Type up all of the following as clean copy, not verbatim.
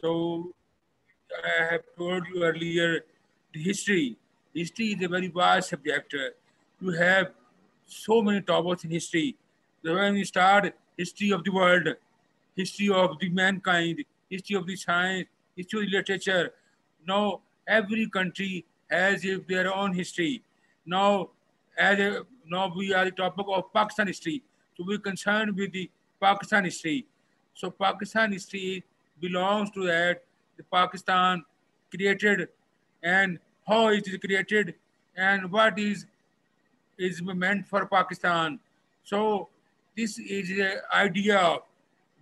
So I have told you earlier, the history. History is a very vast subject. You have so many topics in history. So when you start history of the world, history of the mankind, history of the science, history of literature. Now every country has their own history. Now, now we are the topic of Pakistan history. So we're concerned with the Pakistan history. So Pakistan history belongs to that the Pakistan created and how it is created and what is meant for Pakistan. So this is the idea.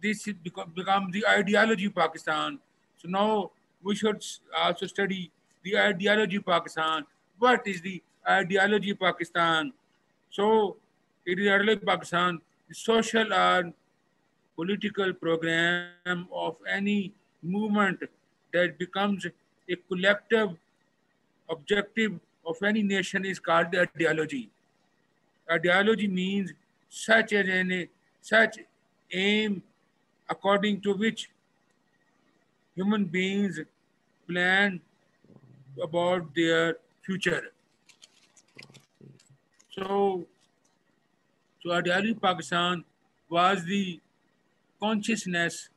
This become the ideology of Pakistan. So now we should also study the ideology of Pakistan. What is the ideology of Pakistan? So it is ideology of Pakistan, the social and political program of any movement that becomes a collective objective of any nation is called the ideology. Ideology means such aim according to which human beings plan about their future. So, so ideology Pakistan was the consciousness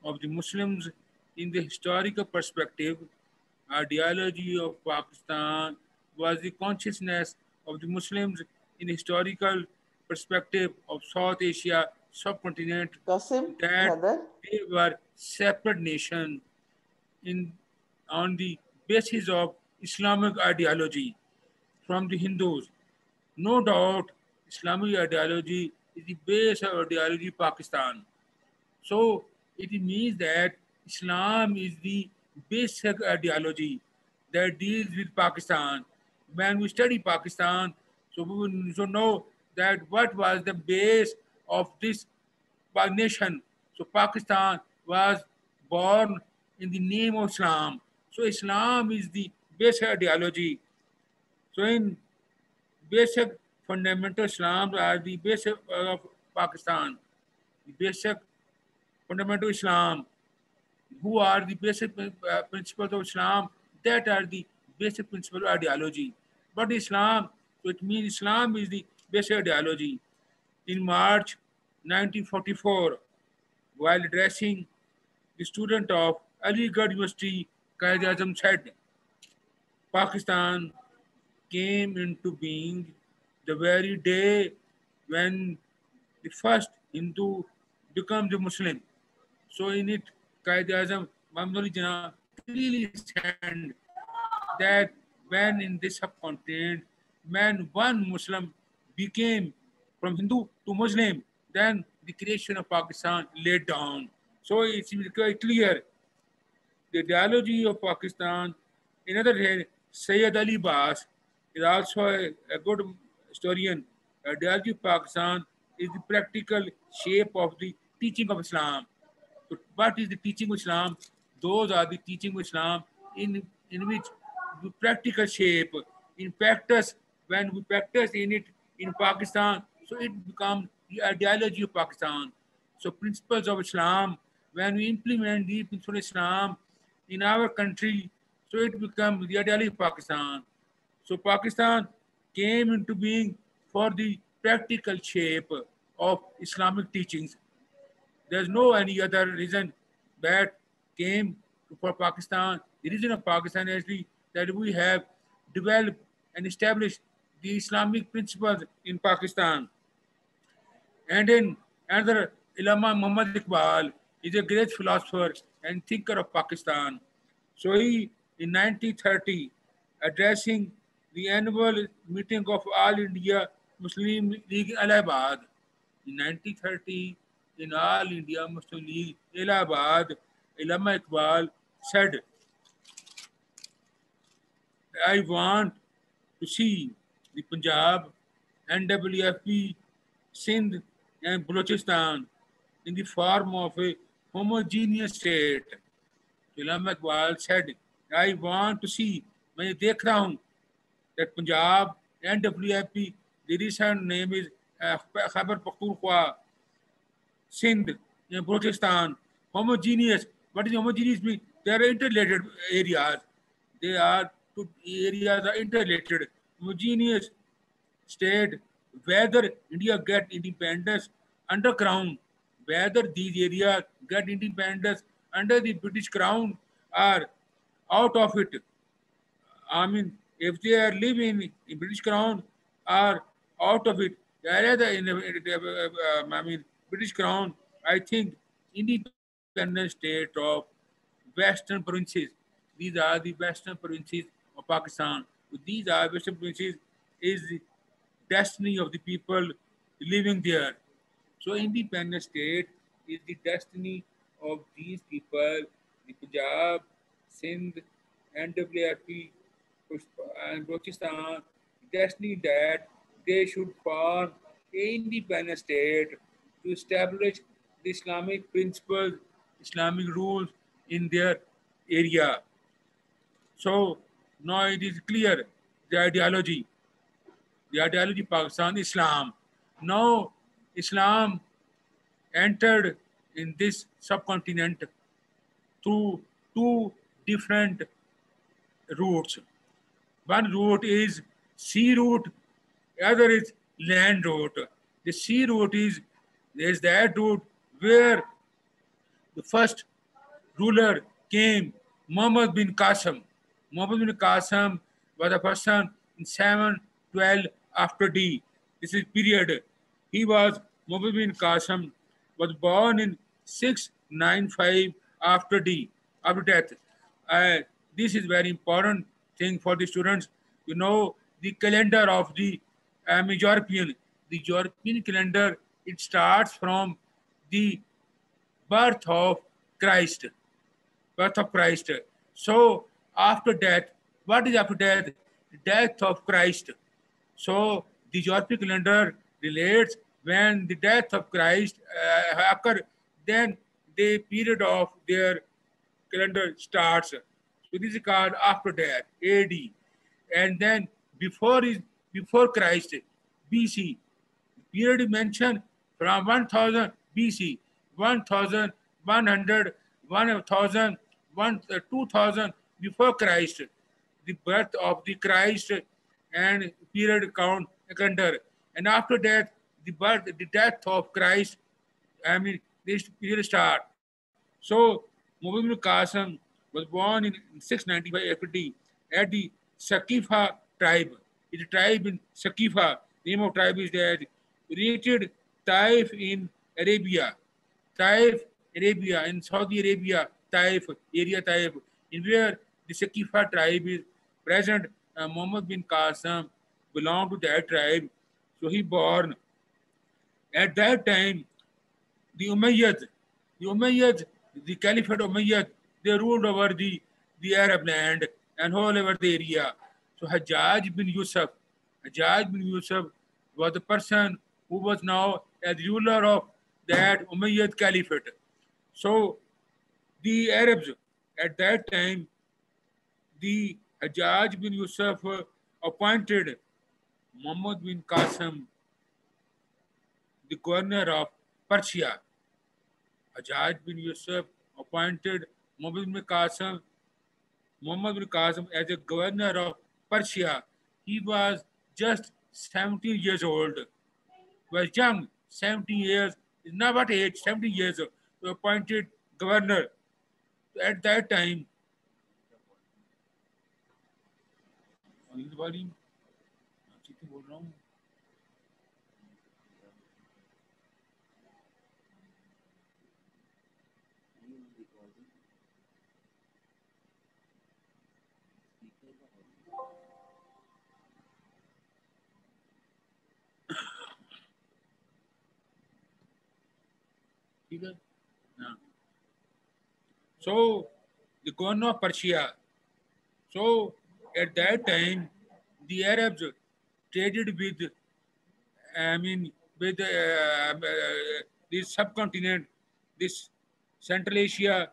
of the Muslims in the historical perspective. Ideology of Pakistan was the consciousness of the Muslims in the historical perspective of South Asia subcontinent Qasim, that brother. they were separate nation in on the basis of Islamic ideology from the Hindus. No doubt, Islamic ideology is the base of ideology Pakistan. So it means that Islam is the basic ideology that deals with Pakistan. When we study Pakistan, so we will so know that what was the base of this nation. So Pakistan was born in the name of Islam. So Islam is the basic ideology. So in basic fundamental Islam are the basic of Pakistan. The basic fundamental Islam, who are the basic principles of Islam, that are the basic principle of ideology. But Islam, so it means Islam is the basic ideology. In March 1944, while addressing the student of Aligarh University, Qaid Azam said, Pakistan came into being the very day when the first Hindu becomes a Muslim. So in it, Qaid Azam Muhammad Ali Jinnah clearly said that when in this subcontinent, when one Muslim became from Hindu to Muslim, then the creation of Pakistan laid down. So it's quite clear the ideology of Pakistan. In other hand, Sayyid Ali Bas is also a good historian. The ideology of Pakistan is the practical shape of the teaching of Islam. So what is the teaching of Islam? Those are the teaching of Islam in which we practical shape, in practice, when we practice in it in Pakistan, so it becomes the ideology of Pakistan. So principles of Islam, when we implement the principles of Islam in our country, so it becomes the ideology of Pakistan. So Pakistan came into being for the practical shape of Islamic teachings. There's no any other reason that came for Pakistan. The reason of Pakistan is that we have developed and established the Islamic principles in Pakistan. And in another, Ilama Muhammad Iqbal is a great philosopher and thinker of Pakistan. So he, in 1930, addressing the annual meeting of All India Muslim League in Allahabad, in 1930, in All India Muslim League, Allahabad, Ilama Iqbal said, I want to see the Punjab, NWFP, Sindh, and Balochistan in the form of a homogeneous state. Ilama Iqbal said, I want to see, मैं देख रहा हूँ that Punjab, NWFP, the recent name is Khyber Pakhtunkhwa, Sindh, Balochistan, homogeneous. What is homogeneous mean? They are interrelated areas. They are two areas are interrelated. Homogeneous state, whether India get independence under crown, whether these areas get independence under the British crown or out of it. I mean, if they are living in British crown or out of it, rather in I mean British crown, I think independent state of Western provinces. These are the Western provinces of Pakistan. These are Western provinces is the destiny of the people living there. So independent state is the destiny of these people, the Punjab, Sindh, NWRP, and Balochistan, destiny that they should form an independent state to establish the Islamic principles, Islamic rules in their area. So now it is clear the ideology Pakistan, Islam. Now Islam entered in this subcontinent through two different routes. One route is sea route, other is land route. The sea route is that route where the first ruler came, Muhammad bin Qasim. Muhammad bin Qasim was the person in 712 after D. This is period. He was Muhammad bin Qasim was born in 695 after D, after death. Uh, this is very important thing for the students. You know the calendar of the European. The European calendar it starts from the birth of Christ. Birth of Christ. So after death, what is after death? Death of Christ. So the European calendar relates when the death of Christ occur, then the period of their calendar starts. So this is called after death, AD. And then before is before Christ, BC. Period mentioned from 1000 BC, 1100, 1000, 2000 before Christ, the birth of the Christ and period count calendar. And after that, the death of Christ, I mean, this period start. So, Muhammad bin Qasim was born in 695 FD at the Saqifa tribe. It's a tribe in Saqifa. The name of tribe is that created Taif in Arabia. Taif, Arabia, in Saudi Arabia, Taif, area Taif, in where the Saqifa tribe is present. Muhammad bin Qasim belonged to that tribe. So he born at that time the Umayyad, the Caliphate Umayyad, they ruled over the Arab land and all over the area. So Hajjaj bin Yusuf was the person who was now as ruler of that Umayyad Caliphate. So the Arabs at that time, the Hajjaj bin Yusuf appointed Muhammad bin Qasim the governor of Persia. Hajjaj bin Yusuf appointed Muhammad bin Qasim as a governor of Persia. He was just 17 years old. Was young, 17 years, is not what age, 17 years, appointed governor. At that time, so the governor of Persia. So at that time, the Arabs traded with, I mean, with this subcontinent, this Central Asia,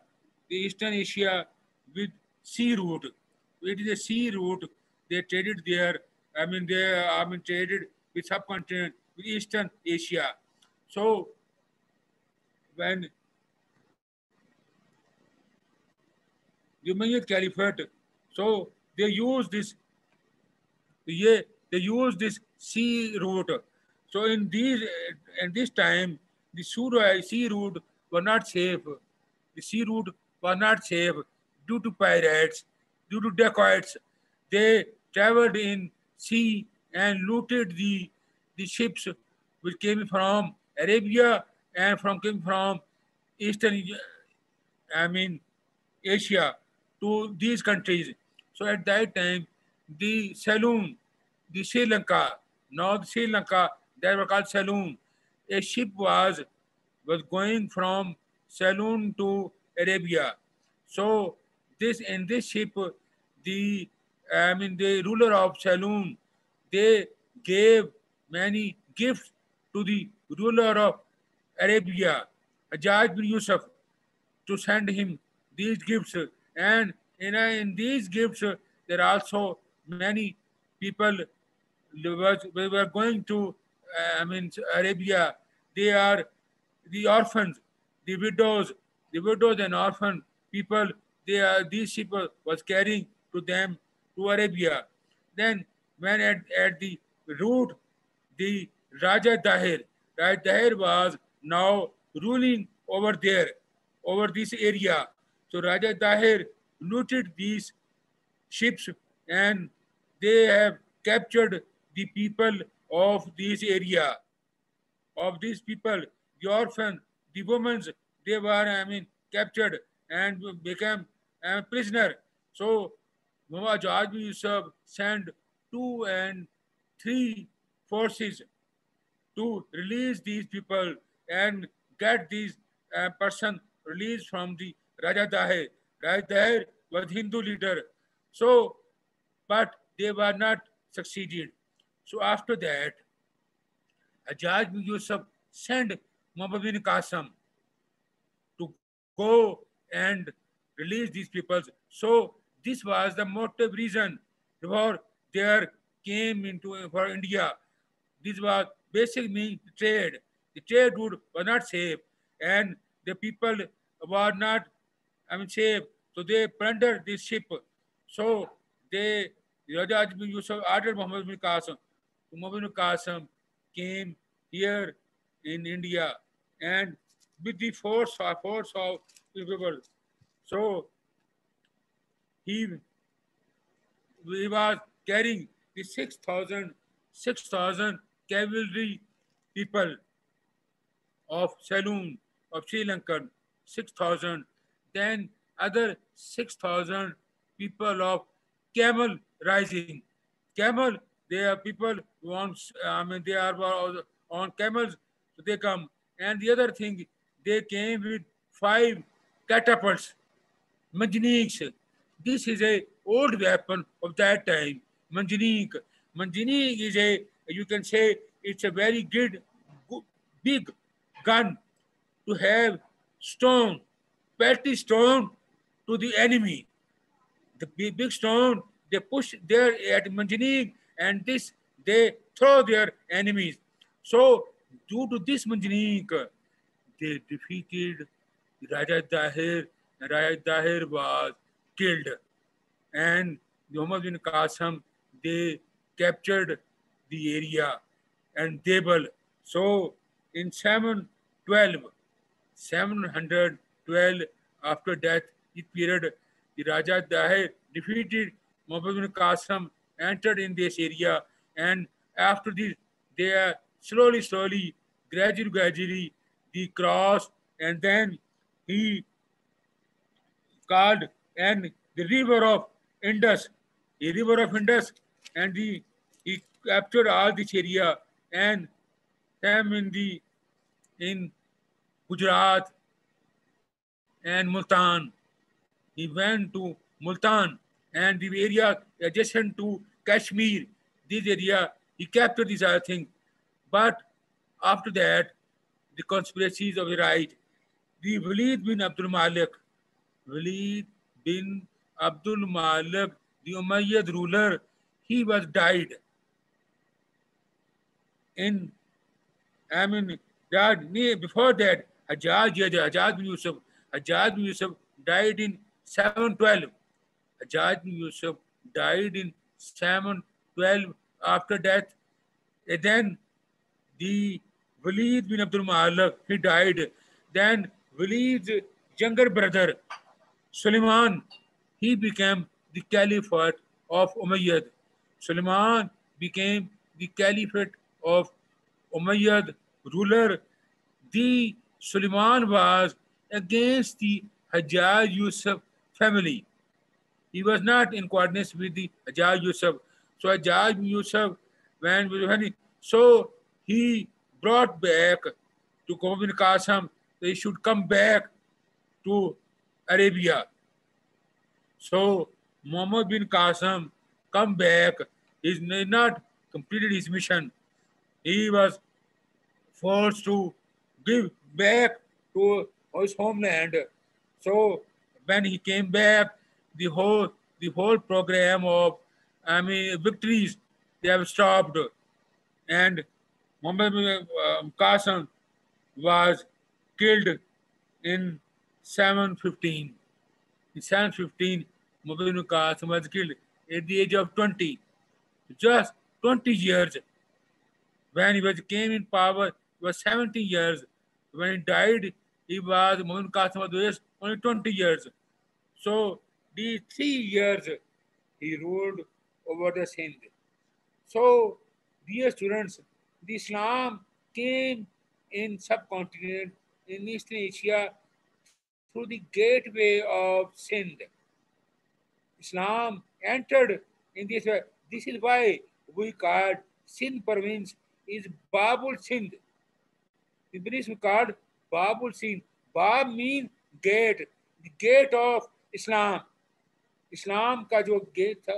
the Eastern Asia, with sea route. It is a sea route. They traded there. They traded with subcontinent, with Eastern Asia. So when the Umayyad Caliphate. So they use this, yeah, they use this sea route. So in this time, the sea route was not safe. The sea route was not safe due to pirates, due to dacoits. They traveled in sea and looted the ships which came from Arabia and came from Eastern, I mean, Asia to these countries. So at that time, the Saloon, the Sri Lanka, North Sri Lanka, they were called Saloon. A ship was going from Saloon to Arabia. So this in this ship, the the ruler of Saloon, they gave many gifts to the ruler of Arabia, Hajjaj bin Yusuf, to send him these gifts. And in these gifts, there are also many people we were going to, Arabia. They are the orphans, the widows and orphan people. These people was carrying to them to Arabia. Then when at the route, the Raja Dahir, Raja Dahir was now ruling over there, over this area. So Raja Dahir looted these ships and they have captured the people of this area, of these people, the orphan, the women, they were, captured and became a prisoner. So Muhammad Jawad bin Yusuf sent 2 and 3 forces to release these people and get these person released from the Raja Dahir. Raja Dahir was Hindu leader. So, but they were not succeeded. So after that, Hajjaj bin Yusuf sent Muhammad bin Qasim to go and release these people. So this was the motive reason for their came into for India. This was basic means trade. The trade route was not safe, and the people were not, safe. So they plundered this ship. So they Raja bin Yusuf ordered Muhammad bin Qasim. Muhammad bin Qasim came here in India and with the force of people. So he, he was carrying the 6,000 cavalry people of Saloon, of Sri Lankan, 6,000. Then other 6,000 people of Camel Rising. Camel, they are people who on, they are on camels, so they come. And the other thing, they came with 5 catapults, manjaniks. This is a old weapon of that time. Manjanik. Manjanik is a, you can say, it's a very big gun to have stone, pelty stone to the enemy. The big stone they push there at Manjanik, and this they throw their enemies. So due to this Manjanik, they defeated Raja Dahir. Raja Dahir was killed, and Muhammad bin Qasim they captured the area and Debal. So in 712, after death, this period, the Raja Dahir defeated Muhammad bin Qasim, entered in this area, and after this, they are slowly, gradually, the cross, and then he called and the river of Indus, a river of Indus, and he captured all this area and them in Gujarat and Multan. He went to Multan and the area adjacent to Kashmir. This area he captured this other thing, but after that the conspiracies of the right, the Walid bin Abdul Malik, the Umayyad ruler, he was died in, before that, Hajjaj bin Yusuf died in 712. Hajjaj bin Yusuf died in 712 after death. And then the Walid bin Abdul Malik, he died. Then Walid's younger brother, Suleiman, he became the caliphate of Umayyad. Suleiman became the caliphate of Umayyad ruler. The Suleiman was against the Hajjaj Yusuf family. He was not in coordination with the Hajjaj Yusuf. So Hajjaj Yusuf, so he brought back to Muhammad bin Qasim, they should come back to Arabia. So Muhammad bin Qasim come back. He's not completed his mission. He was forced to give back to his homeland. So when he came back, the whole program of victories, they have stopped, and Muhammad bin Qasim was killed in 715. In 715, Muhammad bin Qasim was killed at the age of 20, just 20 years. When he came in power, he was 70 years. When he died, he was Muhammad Qasim was only 20 years. So these 3 years he ruled over the Sindh. So, dear students, the Islam came in subcontinent in Eastern Asia through the gateway of Sindh. Islam entered in this way. This is why we called Sindh province is Babul Sindh. The province we called Babul Sindh. Bab means gate, the gate of Islam. इस्लाम का जो gate था,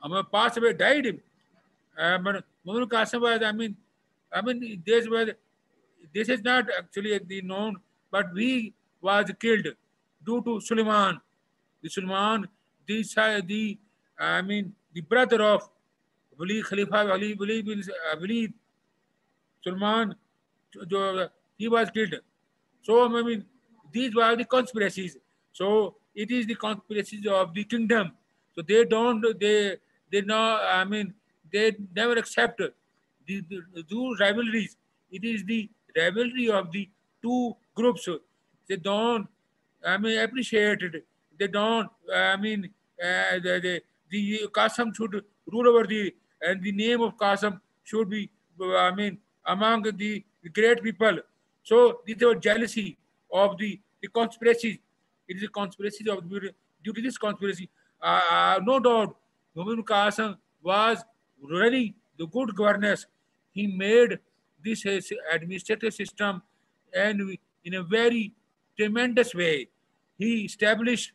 Muhammad passed away, died. But Muhammad Qasim was, this is not actually the known, but he was killed due to Suleiman. The Suleiman, the brother of Wali Khalifa, Wali bin Walid, Suleiman, he was killed. So, these were the conspiracies. So, it is the conspiracies of the kingdom. So, they know, they never accept two rivalries. It is the rivalry of the two groups. They don't, appreciate it. They don't, the Qasim should rule over and the name of Qasim should be, among the great people. So this is a jealousy of the conspiracy. It is a conspiracy of due to this conspiracy. No doubt, Muhammad Qasim was really the good governance. He made this administrative system and in a very tremendous way. He established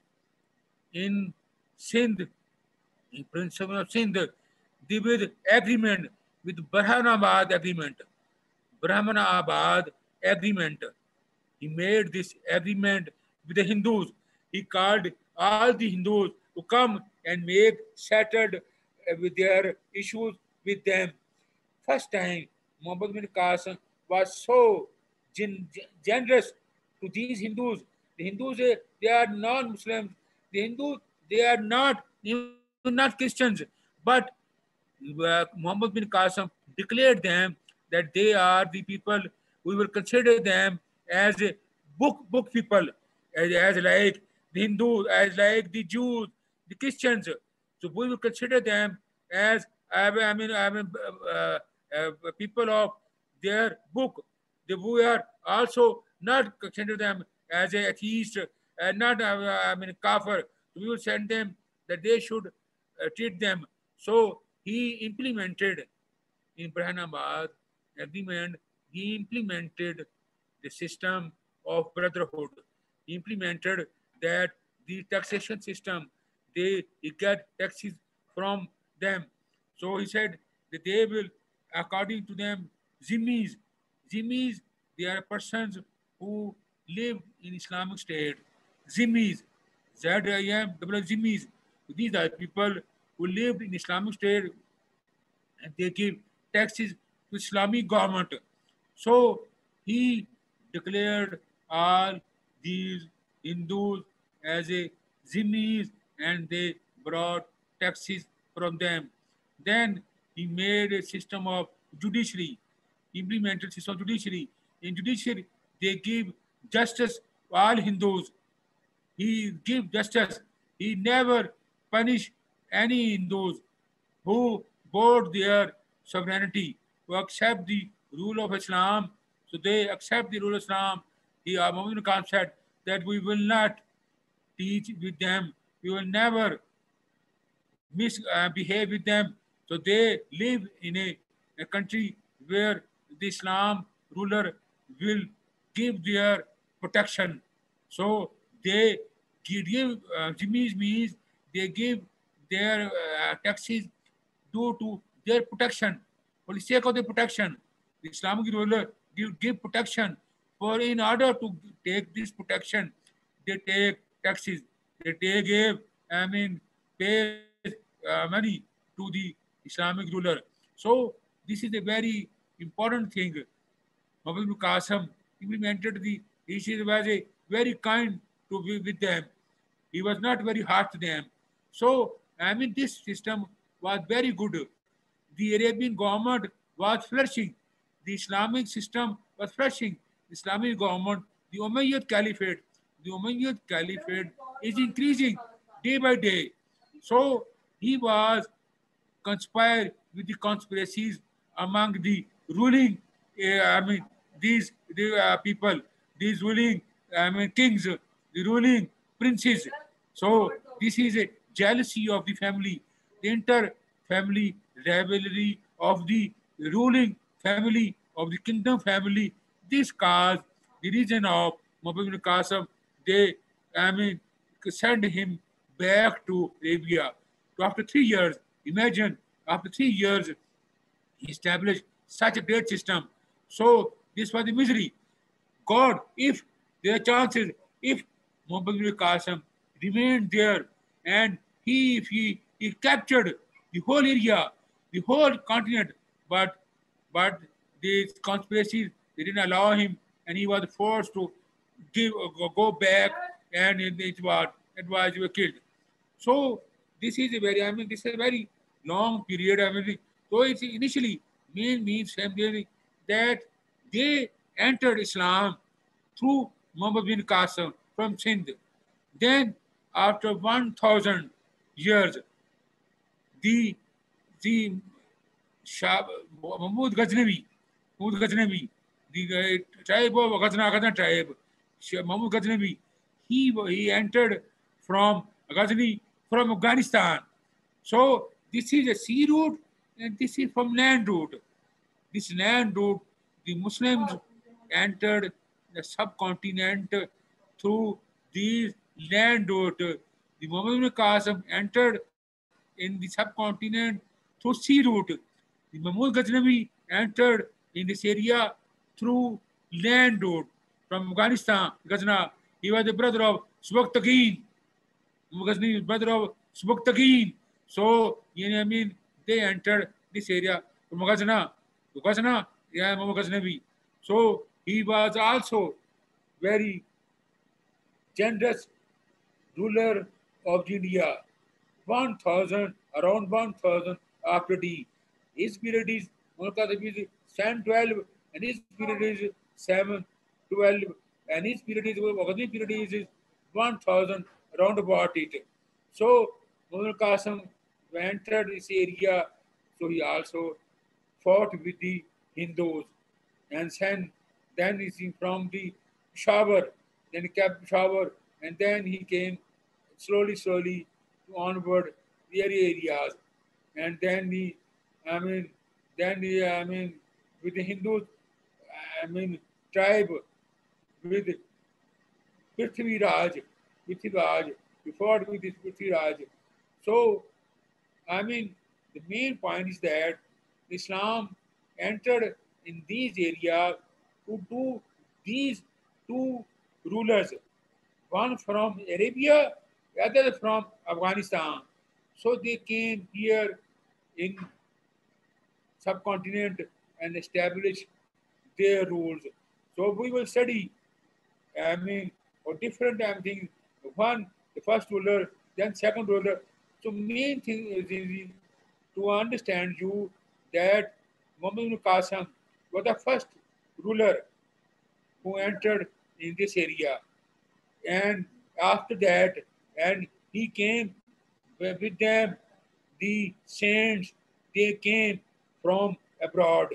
in Sindh, in Principle of Sindh, the with agreement with Brahmanabad agreement. Brahmanabad agreement. He made this agreement with the Hindus. He called all the Hindus to come and make settled with their issues with them. First time, Muhammad bin Qasim was so generous to these Hindus. The Hindus, they are non-Muslims. The Hindus, they are not even not Christians. But Muhammad bin Qasim declared them that they are the people. We will consider them as a book people, as like the Hindus, as like the Jews, the Christians. So we will consider them as people of their book. We are also not consider them as a atheist and not kafir. We will send them that they should treat them. So he implemented in Brahmanabad agreement. He implemented the system of brotherhood. He implemented that the taxation system. He get taxes from them. So he said that they will, according to them, Zimmis. Zimmis, they are persons who live in Islamic State. Zimmis, ZIM, Zimmis. These are people who lived in Islamic State and they give taxes to Islamic government. So he declared all these Hindus as a zimmis and they brought taxes from them. Then he made a system of judiciary, implemented system of judiciary. In judiciary, they give justice to all Hindus. He give justice. He never punish any Hindus who bought their sovereignty to accept the rule of Islam. So they accept the rule of Islam. The Muhammad Khan said that we will not teach with them. We will never misbehave with them. So they live in a country where the Islam ruler will give their protection. So they give Jimmies means they give their taxes due to their protection. For the sake of the protection, the Islamic ruler give protection. For in order to take this protection, they take taxes. They give, I mean, pay money to the Islamic ruler. So this is a very important thing. Muhammad bin Qasim implemented the he was a very kind to be with them. He was not very hard to them. So I mean this system was very good. The Arabian government was flourishing. The Islamic system was flourishing. The Islamic government, the Umayyad Caliphate is increasing day by day. So he was conspired with the conspiracies among the ruling, I mean, people, these ruling, I mean, kings, the ruling princes. So this is a jealousy of the family, the inter-family rivalry of the ruling family, of the kingdom family. This caused the reason of Muhammad bin Qasim. They, I mean, send him back to Arabia. So after 3 years, imagine, after 3 years, he established such a great system. So this was the misery. God, if there are chances, if Muhammad bin Qasim remained there and if he captured the whole area, the whole continent, but these conspiracies they didn't allow him, and he was forced to go back, and it was killed. So this is a very, I mean, this is a very long period. I mean, so it's initially main means family that they entered Islam through Muhammad bin Qasim from Sindh. Then, after 1,000 years, the the Shah, Mahmud Ghaznavi, the tribe of Ghazna tribe, Mahmud Ghaznavi, he entered from Ghazni from Afghanistan. So this is a sea route and this is from land route. This land route, the Muslims entered the subcontinent through these land route. The Muhammad bin Qasim entered in the subcontinent through sea route. The Mahmud Ghaznavi entered in this area through land route from Afghanistan, Ghazna. He was the brother of Subakhtagin. Ghazni is brother of Subakhtagin. So, you know, I mean, they entered this area from Ghazna. Ghazna, yeah, Muhammad Ghaznavi. So, he was also very generous ruler of India. 1,000, around 1,000 after the his period is Mulkadab is 712 and his period is 712 and his period is Ghazani period is 1,000 around about it. So Muhammad Qasim entered this area, so he also fought with the Hindus and then he came from the shower, then he kept shower, and then he came slowly onward the areas, and then I mean, I mean, with the Hindu, I mean, tribe with Prithviraj, we fought with this Prithviraj. So, I mean, the main point is that Islam entered in these areas to do these two rulers, one from Arabia, the other from Afghanistan. So they came here in subcontinent and establish their rules. So we will study, I mean, or different things. One, the first ruler, then second ruler. So main thing is to understand you that Muhammad ibn Qasim was the first ruler who entered in this area. And after that, and he came with them, the saints, they came from abroad.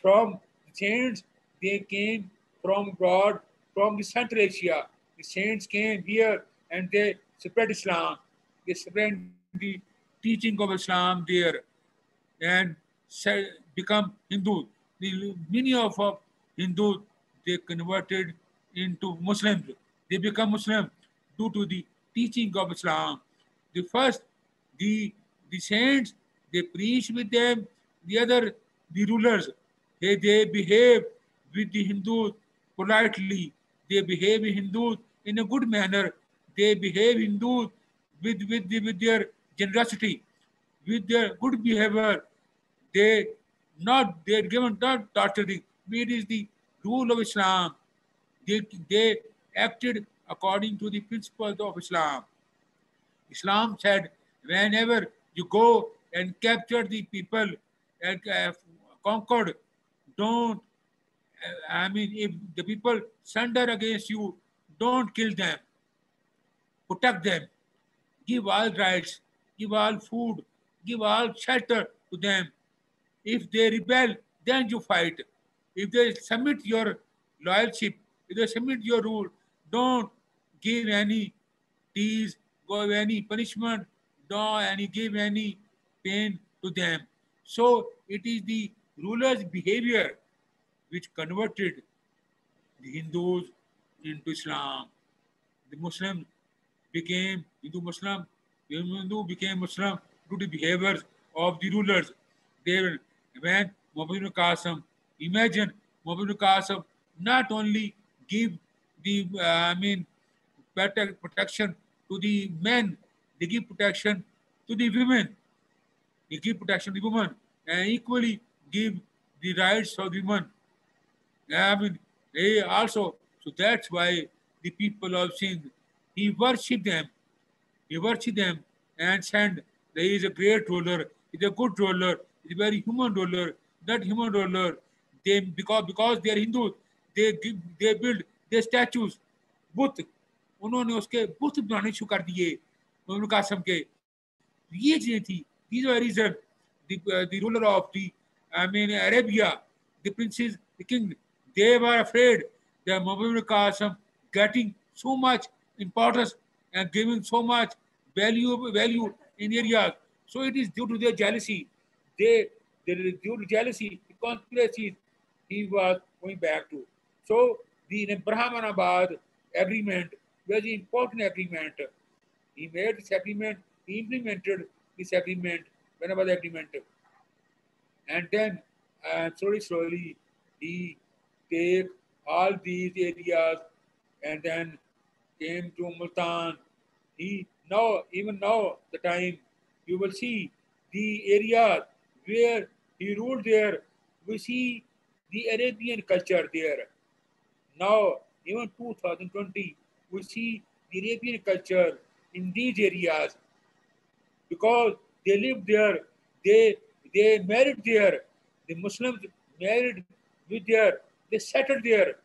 From the saints, they came from abroad, from the Central Asia. The saints came here and they spread Islam. They spread the teaching of Islam there and become Hindu. Many of Hindus, they converted into Muslims. They become Muslim due to the teaching of Islam. The first, the the saints, they preach with them. The other, the rulers, they behave with the Hindus politely. They behave with Hindus in a good manner. They behave Hindus with their generosity, with their good behavior. They they're given not torturing. It is the rule of Islam. They acted according to the principles of Islam. Islam said, whenever you go and capture the people and conquered, don't, I mean, if the people surrender against you, don't kill them, protect them, give all rights, give all food, give all shelter to them. If they rebel, then you fight. If they submit your loyalship, if they submit your rule, don't give any tease, go any punishment, don't any give any pain to them. So it is the ruler's behavior which converted the Hindus into Islam. The Muslim became Hindu Muslim. The Hindu became Muslim due to behaviors of the rulers. They were, when Muhammad ibn Qasim, imagine Muhammad ibn Qasim not only give the, protection to the men, they give protection to the women. They give protection to the women and equally give the rights of the women. I mean, they also, so that's why the people of Sindh, he worship them. He worship them and said, there is a great ruler, he's a good ruler, he's a very human ruler. That human ruler, they because they are Hindus, they build their statues, बुत उन्होंने उसके बुत बनाने शुरू कर दिए उन्होंने कासम के ये चीजें थी these were reason the ruler of the Arabia, the princes, the king, they were afraid that Muhammad Qasim getting so much importance and giving so much value in areas. So it is due to their jealousy. Due to jealousy, the conspiracies he was going back to. So the Brahmanabad agreement, very important agreement. He made this agreement, he implemented this agreement, Brahmanabad agreement. And then slowly he take all these areas and then came to Multan. Even now, the time you will see the areas where he ruled there, we see the Arabian culture there. Now, even 2020, we see the Arabian culture in these areas because they lived there, they married there. The Muslims married with there, they settled there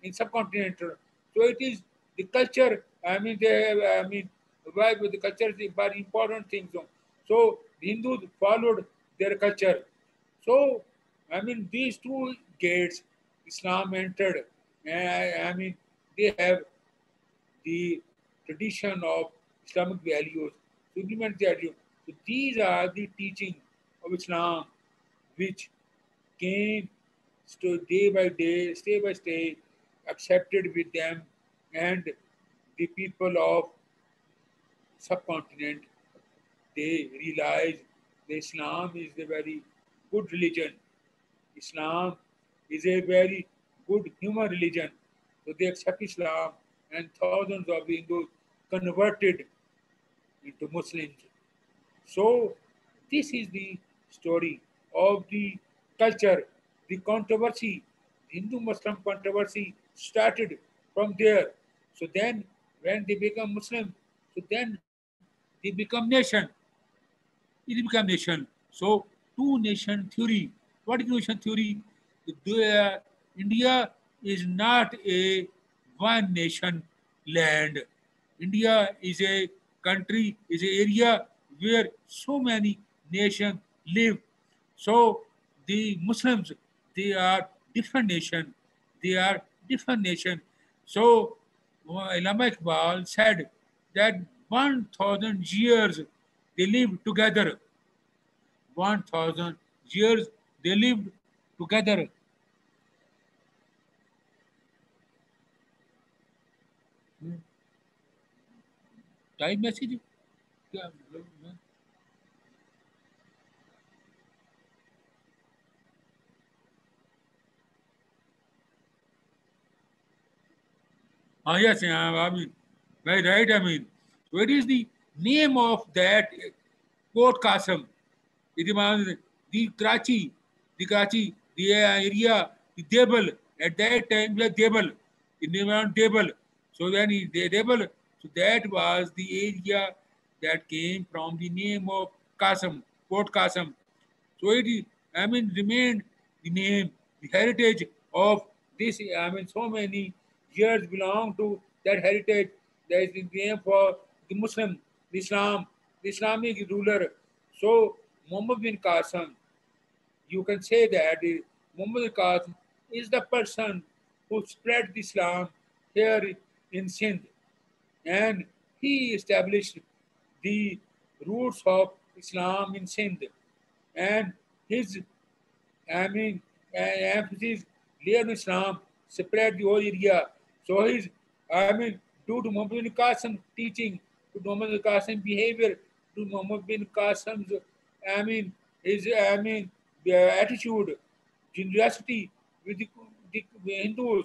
in subcontinent. So it is the culture. Why the culture is a very important thing. So the Hindus followed their culture. So these two gates, Islam entered. They have the tradition of Islamic values, to implement the value. So these are the teaching of Islam, which came day by day, step by step, accepted with them, and the people of subcontinent, they realize that Islam is a very good religion. Islam is a very good human religion. So they accept Islam, and thousands of Hindus converted into Muslims. So This is the story of the culture, the controversy, Hindu-Muslim controversy started from there. So then, when they become Muslim, so then they become nation. It become nation. So two nation theory. What is nation theory? India is not a one nation land. India is a country, is an area where so many nations live. So the Muslims, they are different nation. They are different nation. So Allama Iqbal said that 1,000 years they lived together. 1,000 years they lived together. Time message क्या मतलब yes, I mean, very right. I mean, what is the name of that Port Qasim? It is the area, the Debel. At that time, the Debel, it was Debel. So when the Debel, so that was the area that came from the name of Qasim, Port Qasim. So it is, I mean, remained the name, the heritage of this. I mean, so many years belong to that heritage. There is the name for the Muslim, the Islam, the Islamic ruler. So Muhammad bin Qasim, you can say that Muhammad bin Qasim is the person who spread Islam here in Sindh, and he established the roots of Islam in Sindh, and his I mean, emphasis laid on Islam, spread the whole area. So his, I mean, due to Muhammad bin Qasim teaching, to Muhammad bin Qasim behavior, to Muhammad bin Qasim's, I mean, his, I mean, the attitude, generosity with the Hindus,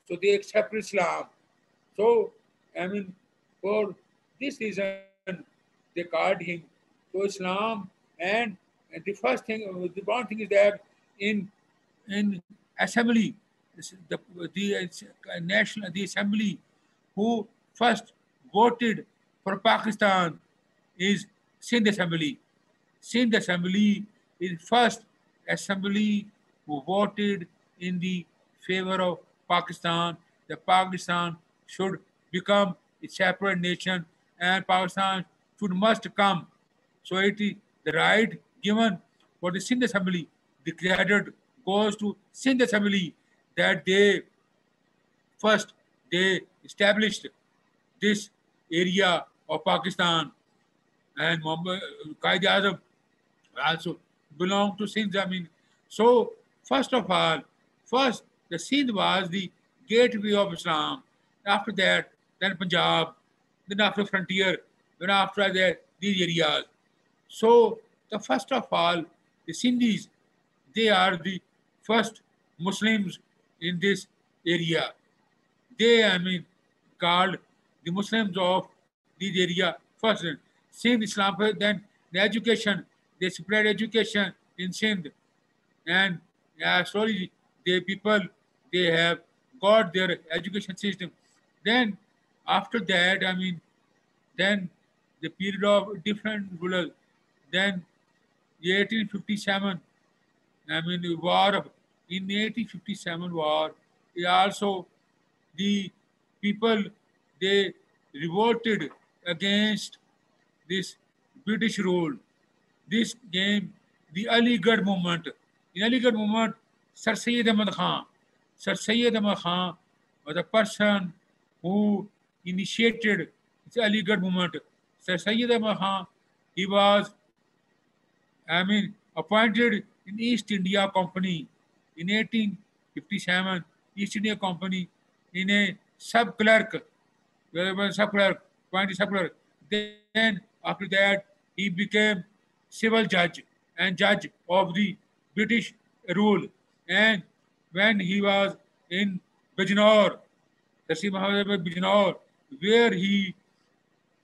so they accept Islam. So, I mean, for this reason, they called him to Islam. And the first thing, the one thing is that in in assembly, the assembly who first voted for Pakistan is Sindh Assembly. Sindh Assembly is first assembly who voted in the favor of Pakistan. That Pakistan should become a separate nation and Pakistan should must come. So it is the right given for the Sindh Assembly. The credit goes to Sindh Assembly that first they established this area of Pakistan, and Muhammad Qaid Azam also belong to Sindh. I mean, so first of all, first the Sindh was the gateway of Islam. After that, then Punjab, then after frontier, then after that these areas. So the first of all, the Sindhis, they are the first Muslims in this area. They, I mean, called the Muslims of this area first. Sindh Islam, then the education, they spread education in Sindh. And slowly the people, they have got their education system. Then after that, I mean, then the period of different rulers. Then the 1857, I mean, the war of, in 1857 war, also the people, they revolted against this British rule. This came the Aligarh movement. In Aligarh movement, Sir Syed Ahmad Khan. Sir Syed Ahmad Khan was the person who initiated the Aligarh movement. Sir Syed Ahmad Khan, he was, I mean, appointed in East India Company in 1857. East India Company in a sub clerk, sub clerk, appointed sub clerk. Then after that, he became civil judge and judge of the British rule. And when he was in Bijnor, Tassim Muhammad Bijnor, where he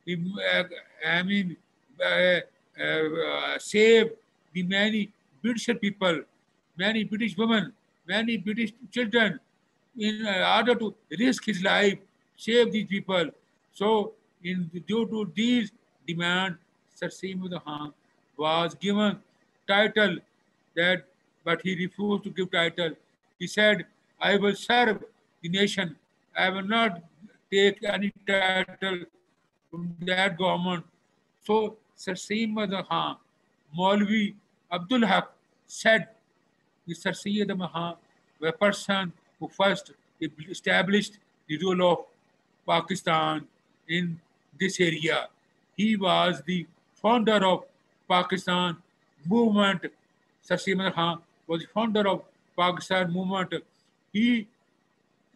I mean, uh, save the many British people, many British women, many British children in order to risk his life, save these people. So, due to these demands, Sir Seymour Khan was given title that, but he refused to give title. He said, "I will serve the nation. I will not take any title from that government." So Sir Syed Khan, Maulvi Abdul Haq said, Mr. Syed Mahan, the person who first established the rule of Pakistan in this area. He was the founder of Pakistan movement. Sir Syed Khan was the founder of Pakistan movement. He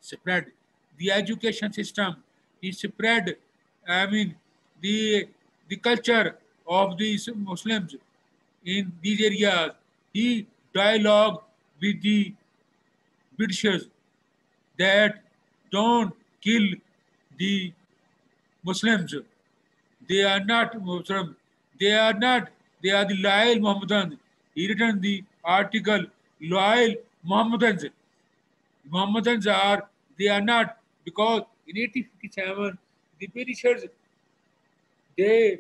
spread the education system. He spread, I mean, the the culture of these Muslims in these areas. He dialogue with the Britishers that don't kill the Muslims. They are not Muslim. They are not. They are the loyal Mohammedans. He written the article loyal Mohammedans. Mohammedans are, they are not, because in 1857 the Britishers, they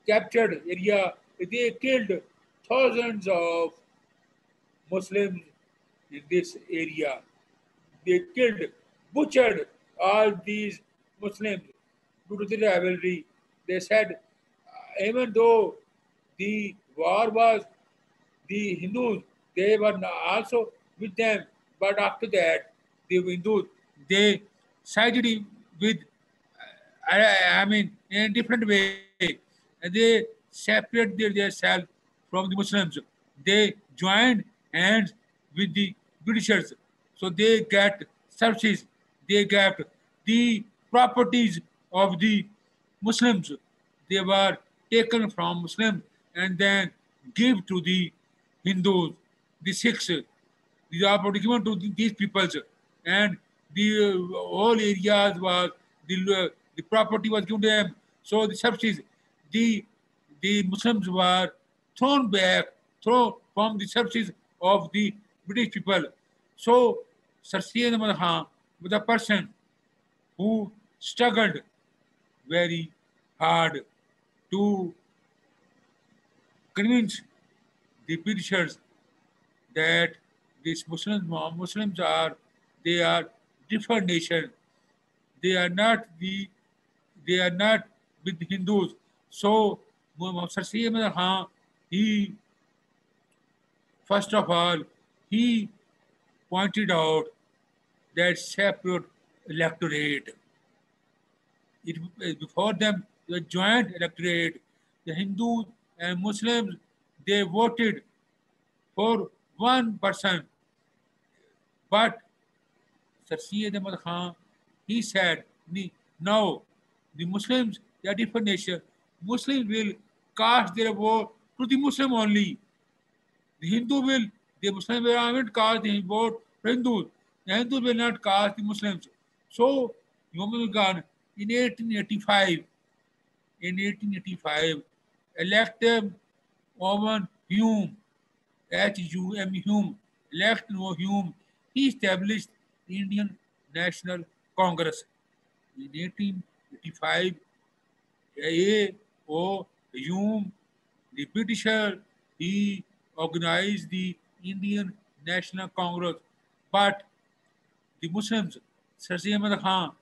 captured area, they killed thousands of Muslims in this area. They killed, butchered all these Muslims due to the rivalry. They said, even though the war was the Hindus, they were also with them, but after that, the Hindus, they sided with, I mean, in a different way. And they separated themselves from the Muslims. They joined hands with the Britishers. So they get services, they get the properties of the Muslims. They were taken from Muslims and then give to the Hindus, the Sikhs. These are given to these peoples, and the whole areas was the property was given to them. So the subsidies, the the Muslims were thrown from the subsidies of the British people. So Sir Syed Ahmad Khan was a person who struggled very hard to convince the Britishers that these Muslims are, they are different nation. They are not they are not with the Hindus. So Sir Syed Ahmad Khan, he first of all he pointed out that separate electorate. Before them, the joint electorate, the Hindus and Muslims, they voted for one person. But Sir Syed Ahmad Khan, he said, no, the Muslims, they are different nation. Muslims will cast their vote to the Muslim only. The Hindu will, the Muslim will not cast the vote for Hindus. The Hindus will not cast the Muslims. So, Muhammad Khan in 1885, elected Owen Hume, H-U-M Hume, elected Hume, he established the Indian National Congress. In 1885, A.O. Hume, the Britisher, he organized the Indian National Congress. But the Muslims, Sir Ahmad Khan,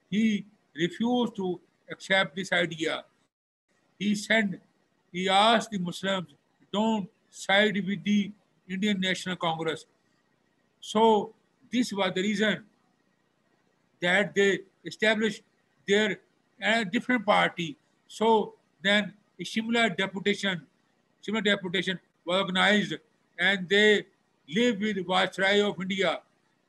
he refused to accept this idea. He asked the Muslims, don't side with the Indian National Congress. So this was the reason that they established their different party. So then a similar deputation was organized, and they lived with Viceroy of India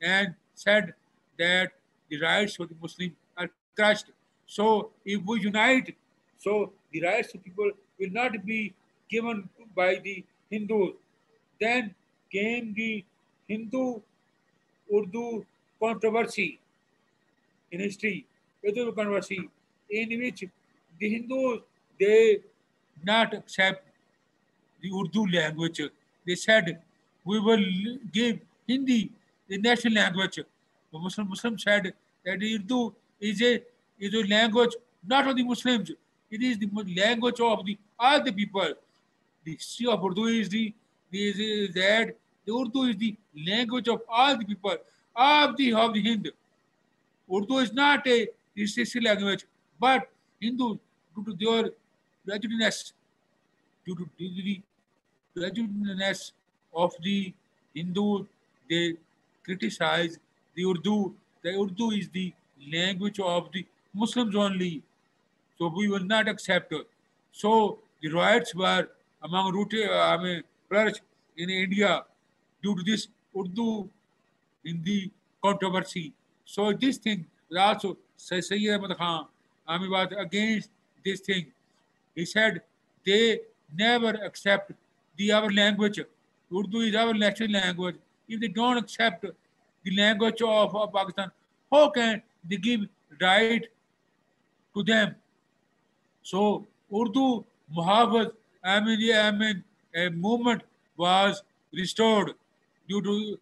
and said that the rights of the Muslims are crushed. So if we unite, so the rights of people will not be given by the Hindus. Then came the Hindu Urdu controversy in history, Urdu controversy, in which the Hindus, they not accept the Urdu language. They said, we will give Hindi the national language. The Muslim said that Urdu is a language not of the Muslims. It is the language of the all the people. The history of Urdu is that the Urdu is the language of all the people of the Hind. Urdu is not a restricted language, but Hindus, due to their prejudice, due to the prejudice of the Hindus, they criticize the Urdu. The Urdu is the language of the Muslims only, so we will not accept. So the riots were among flourished in India due to this Urdu Hindi controversy. So this thing was also Sayyid Ahmad Khan was against this thing. He said they never accept our language. Urdu is our national language. If they don't accept the language of Pakistan, how can they give right to them? So Urdu Muhafaz, a movement was restored due to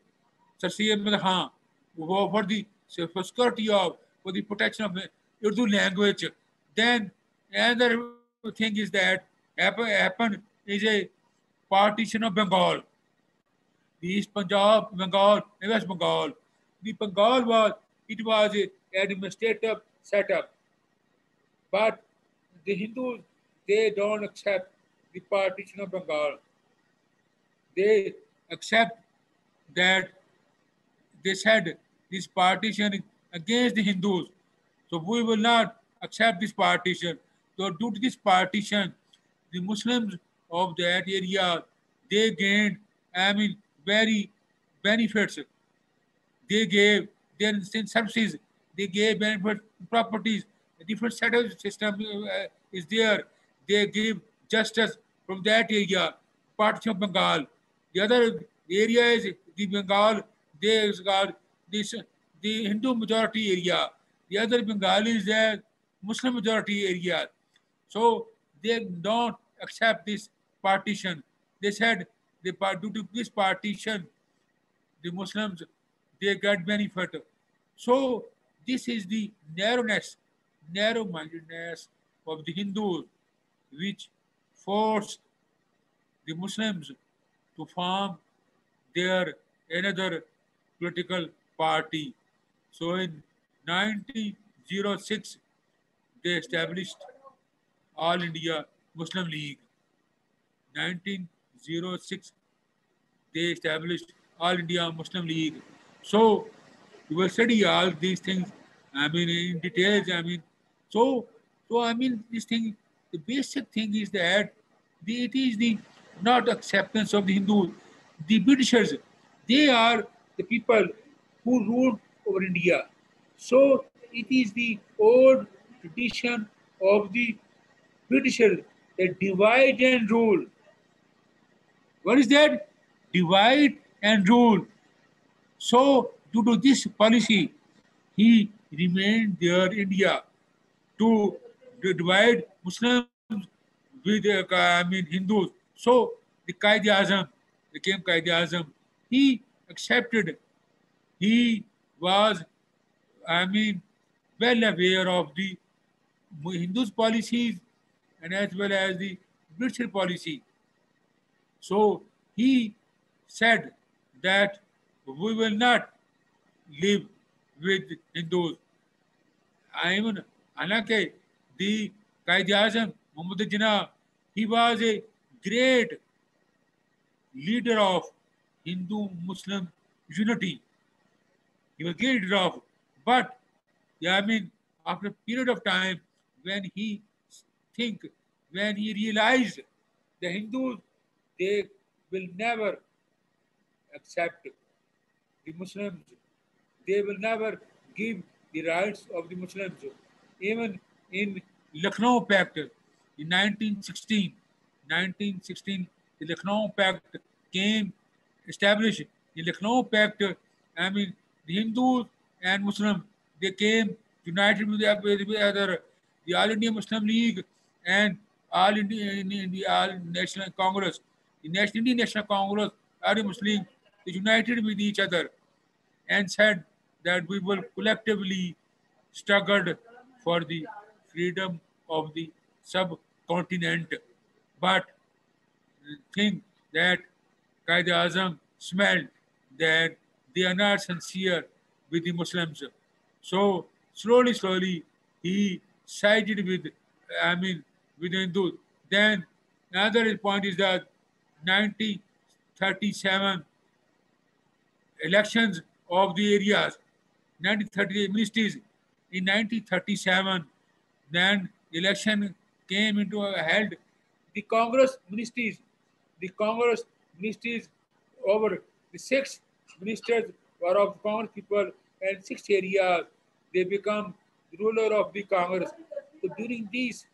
Sir Syed Ahmad Khan for the security of, for the protection of Urdu language. Then another thing is that happened is a partition of Bengal. The East Punjab, Bengal, and West Bengal. The Bengal was a administrative setup, but the Hindus, they don't accept the partition of Bengal. They accept that they said this partition is against the Hindus. So we will not accept this partition. So due to this partition, the Muslims of that area, they gained, very benefits. They gave their services, they gave benefit properties, a different set of system is there. They give justice from that area, partition of Bengal. The other area is the Bengal, they is called this the Hindu majority area. The other Bengali is the Muslim majority area. So they don't accept this partition. They said due to this partition, the Muslims, they get benefit. So this is the narrow-mindedness of the Hindus, which forced the Muslims to form their another political party. So in 1906, they established All India Muslim League. 1906, they established All India Muslim League. So you will study all these things, in details. This thing, the basic thing is that it is the not acceptance of the Hindus. The Britishers, they are the people who ruled over India. So it is the old tradition of the Britishers that divide and rule. What is that? Divide and rule. So due to this policy, he remained there in India to divide Muslims with Hindus. So the Qaid Azam became Qaid Azam. He accepted. He was, well aware of the Hindus' policies and as well as the British policy. So he said that we will not live with Hindus. Halanki, the Qaid Azam, Muhammad Jinnah, he was a great leader of Hindu-Muslim unity. He was great leader of, but after a period of time, when he when he realized the Hindus, they will never accept the Muslims. They will never give the rights of the Muslims. Even in Lucknow Pact in 1916, the Lucknow Pact came established. The Lucknow Pact, the Hindus and Muslims, they came united with the All India Muslim League and All India All National Congress. the Indian National Congress or the Muslim, they united with each other and said that we will collectively struggle for the freedom of the subcontinent. But think that Qaid Azam smelled that they are not sincere with the Muslims. So slowly, he sided with, with the Hindus. Then another point is that 1937 elections of the areas, 1930 ministries in 1937, then election came into a held. The Congress ministries over the six ministers were of Congress people and six areas. They become ruler of the Congress. So during these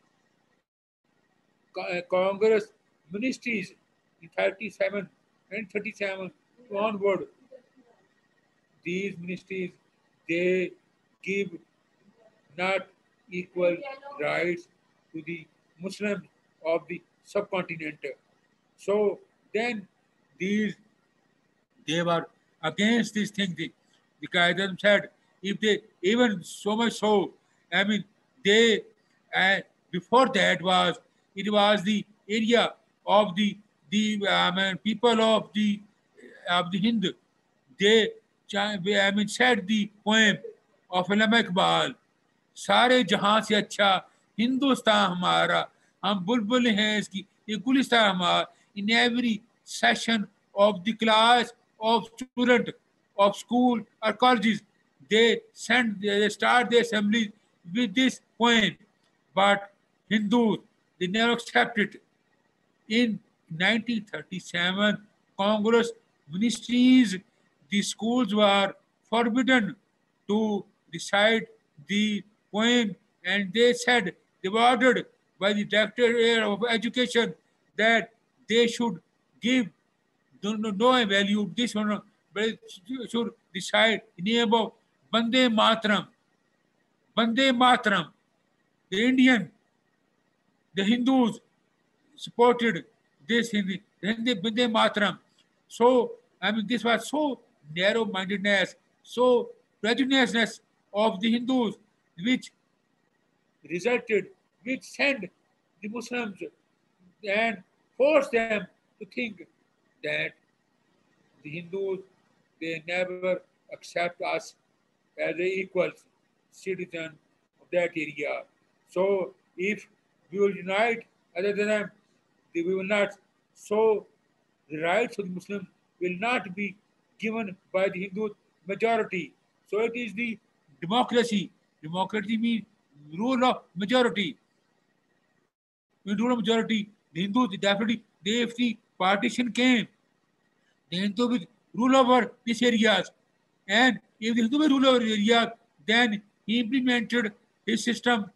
Congress ministries in 37 and 37 onward, these ministries, they give not equal rights to the Muslims of the subcontinent. So then these they were against this thing. The Qaeda said if they even so much so, they before that was it was the area of the people of the Hind. They said the poem of Allama Iqbal, सारे जहां से अच्छा हिंदुस्तान हमारा, हम बुलबुल हैं इसकी, ये गुलिस्तान हमारा. In every session of the class of student of school or colleges, they start the assembly with this poem. But Hindus, they never accept it. In 1937, Congress ministries, the schools were forbidden to recite the poem, and they said, they were ordered by the Director of Education that they should give no value this one, but should decide in the name of Bande Mataram. Bande Mataram. The Indian, the Hindus supported this in the Bande Mataram. So, this was so narrow-mindedness, so prejudiceness of the Hindus, which sent the Muslims and forced them to think that the Hindus, they never accept us as an equal citizen of that area. So if we will unite other than them, we will not. So the rights of the Muslims will not be given by the Hindu majority. So it is the democracy. Democracy means rule of majority. In rule of majority, the Hindus definitely, if the partition came, the Hindu will rule over these areas. And if the Hindu will rule over areas, then he implemented his system.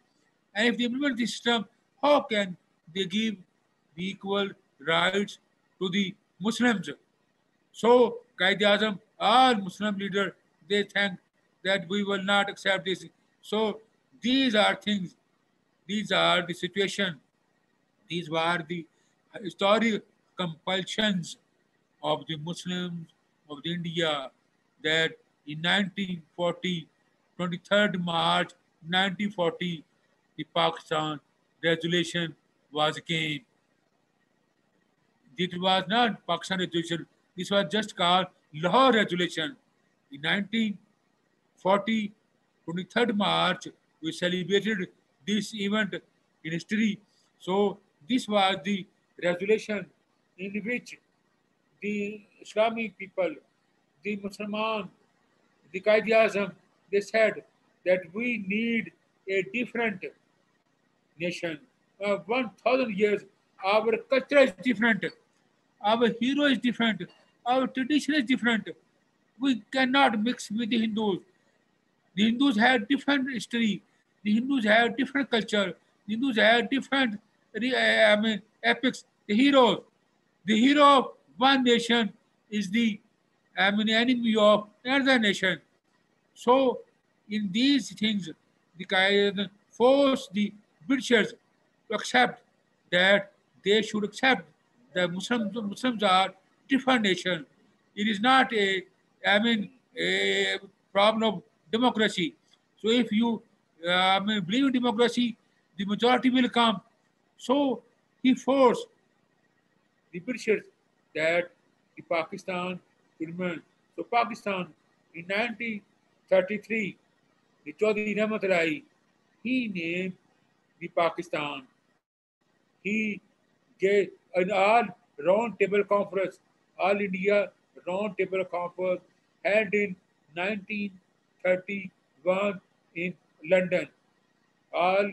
And if they implement this system, how can they give the equal rights to the Muslims? So, Qaid Azam, all Muslim leaders, they think that we will not accept this. So, these are things, these are the situation, these were the historic compulsions of the Muslims of the India that in 1940, 23rd March 1940, the Pakistan resolution was came. It was not Pakistan resolution, this was just called Lahore resolution. In 1940, 23rd March, we celebrated this event in history. So this was the resolution in which the Islamic people, the Musliman, the Qaid Azam, they said that we need a different nation. 1,000 years, our culture is different, our hero is different, our tradition is different. We cannot mix with the Hindus. The Hindus have different history. The Hindus have different culture. The Hindus have different epics. The hero of one nation is the enemy of another nation. So, in these things, the Qaeda forced the Britishers to accept that they should accept The Muslims are different nation. It is not a problem of democracy. So if you believe in democracy, the majority will come. So he forced the Britishers that the Pakistan should remain. So Pakistan in 1933, the Chaudhry Rahmat Ali, he named the Pakistan. He gave an all round table conference, all India round table conference held in 1931 in London. All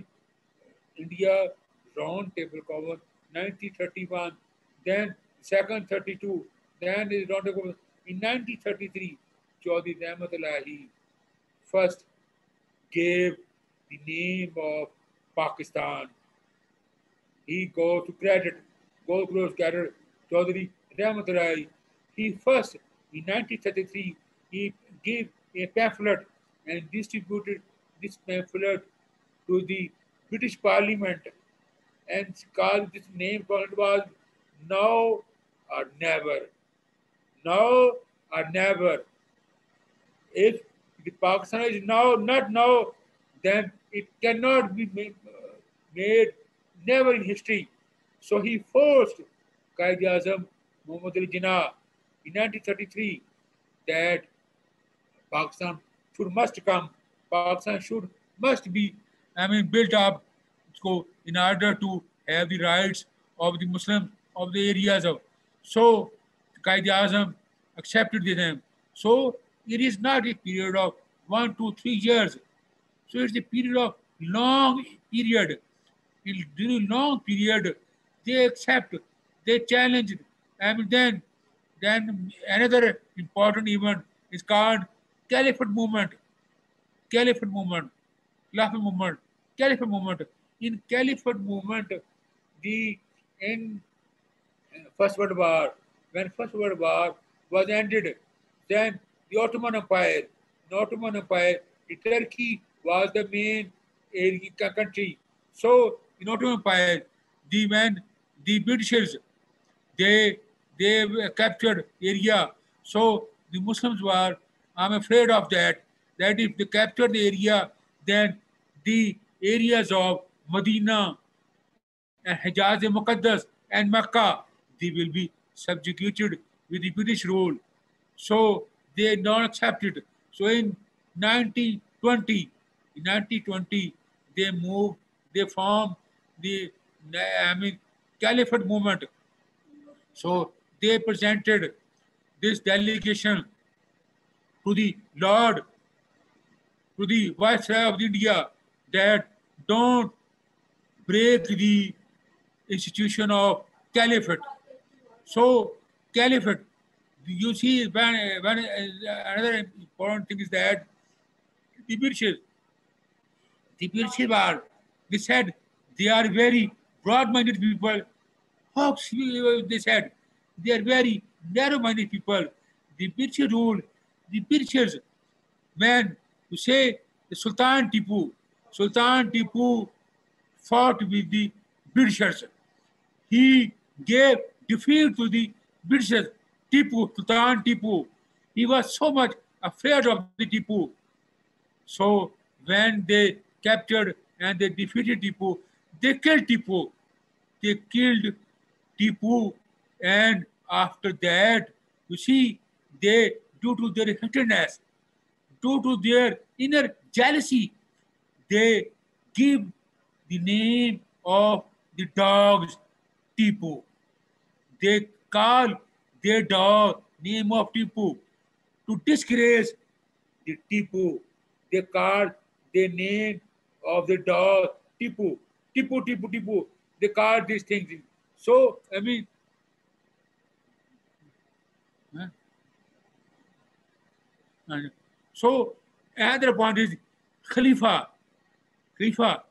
India round table conference 1931, then second 32, then is round table in 1933. Chaudhry Rahmat Ali first gave the name of Pakistan. He goes to credit Chaudhry Rahmat Rai. He first, in 1933, he gave a pamphlet and distributed this pamphlet to the British Parliament and called this name called was Now or Never. Now or Never. If the Pakistan is now, not now, then it cannot be made never in history. So he forced Qaid Azam Muhammad Ali Jinnah in 1933 that Pakistan should must come. Pakistan should must be, built up so in order to have the rights of the Muslims of the areas of. So Qaid Azam accepted them. So it is not a period of 1, 2, 3 years. So it's a period of long period. During long period, they accept, they challenge. Then another important event is called Caliphate movement. Caliphate movement, Caliphate movement, Caliphate movement. In Caliphate movement, the in First World War, when First World War was ended, then the Ottoman Empire, in Ottoman Empire, the Turkey was the main country. So in Ottoman Empire, when the Britishers they captured area. So the Muslims were, I'm afraid of that. That if they capture the area, then the areas of Medina and Hijaz Muqaddas and Mecca, they will be subjugated with the British rule. So they don't accept it. So in 1920, in 1920, they moved, they formed the Caliphate movement. So they presented this delegation to the Lord, to the Viceroy of India, that don't break the institution of caliphate. So caliphate, you see, when another important thing is that the British, are, they said they are very broad-minded people. Hawks, they said, they are very narrow-minded people. The British rule, the Britishers, when you say the Sultan Tipu fought with the Britishers. He gave defeat to the Britishers. Sultan Tipu. He was so much afraid of the Tipu. So when they captured and they defeated Tipu, they killed Tipu. They killed Tipu, and after that, you see, they, due to their hatredness, due to their inner jealousy, they give the name of the dogs Tipu. They call their dog name of Tipu to disgrace the Tipu. They call the name of the dog Tipu. Tipu. They call these things. So, huh? And so another point is Khalifa. Khalifa.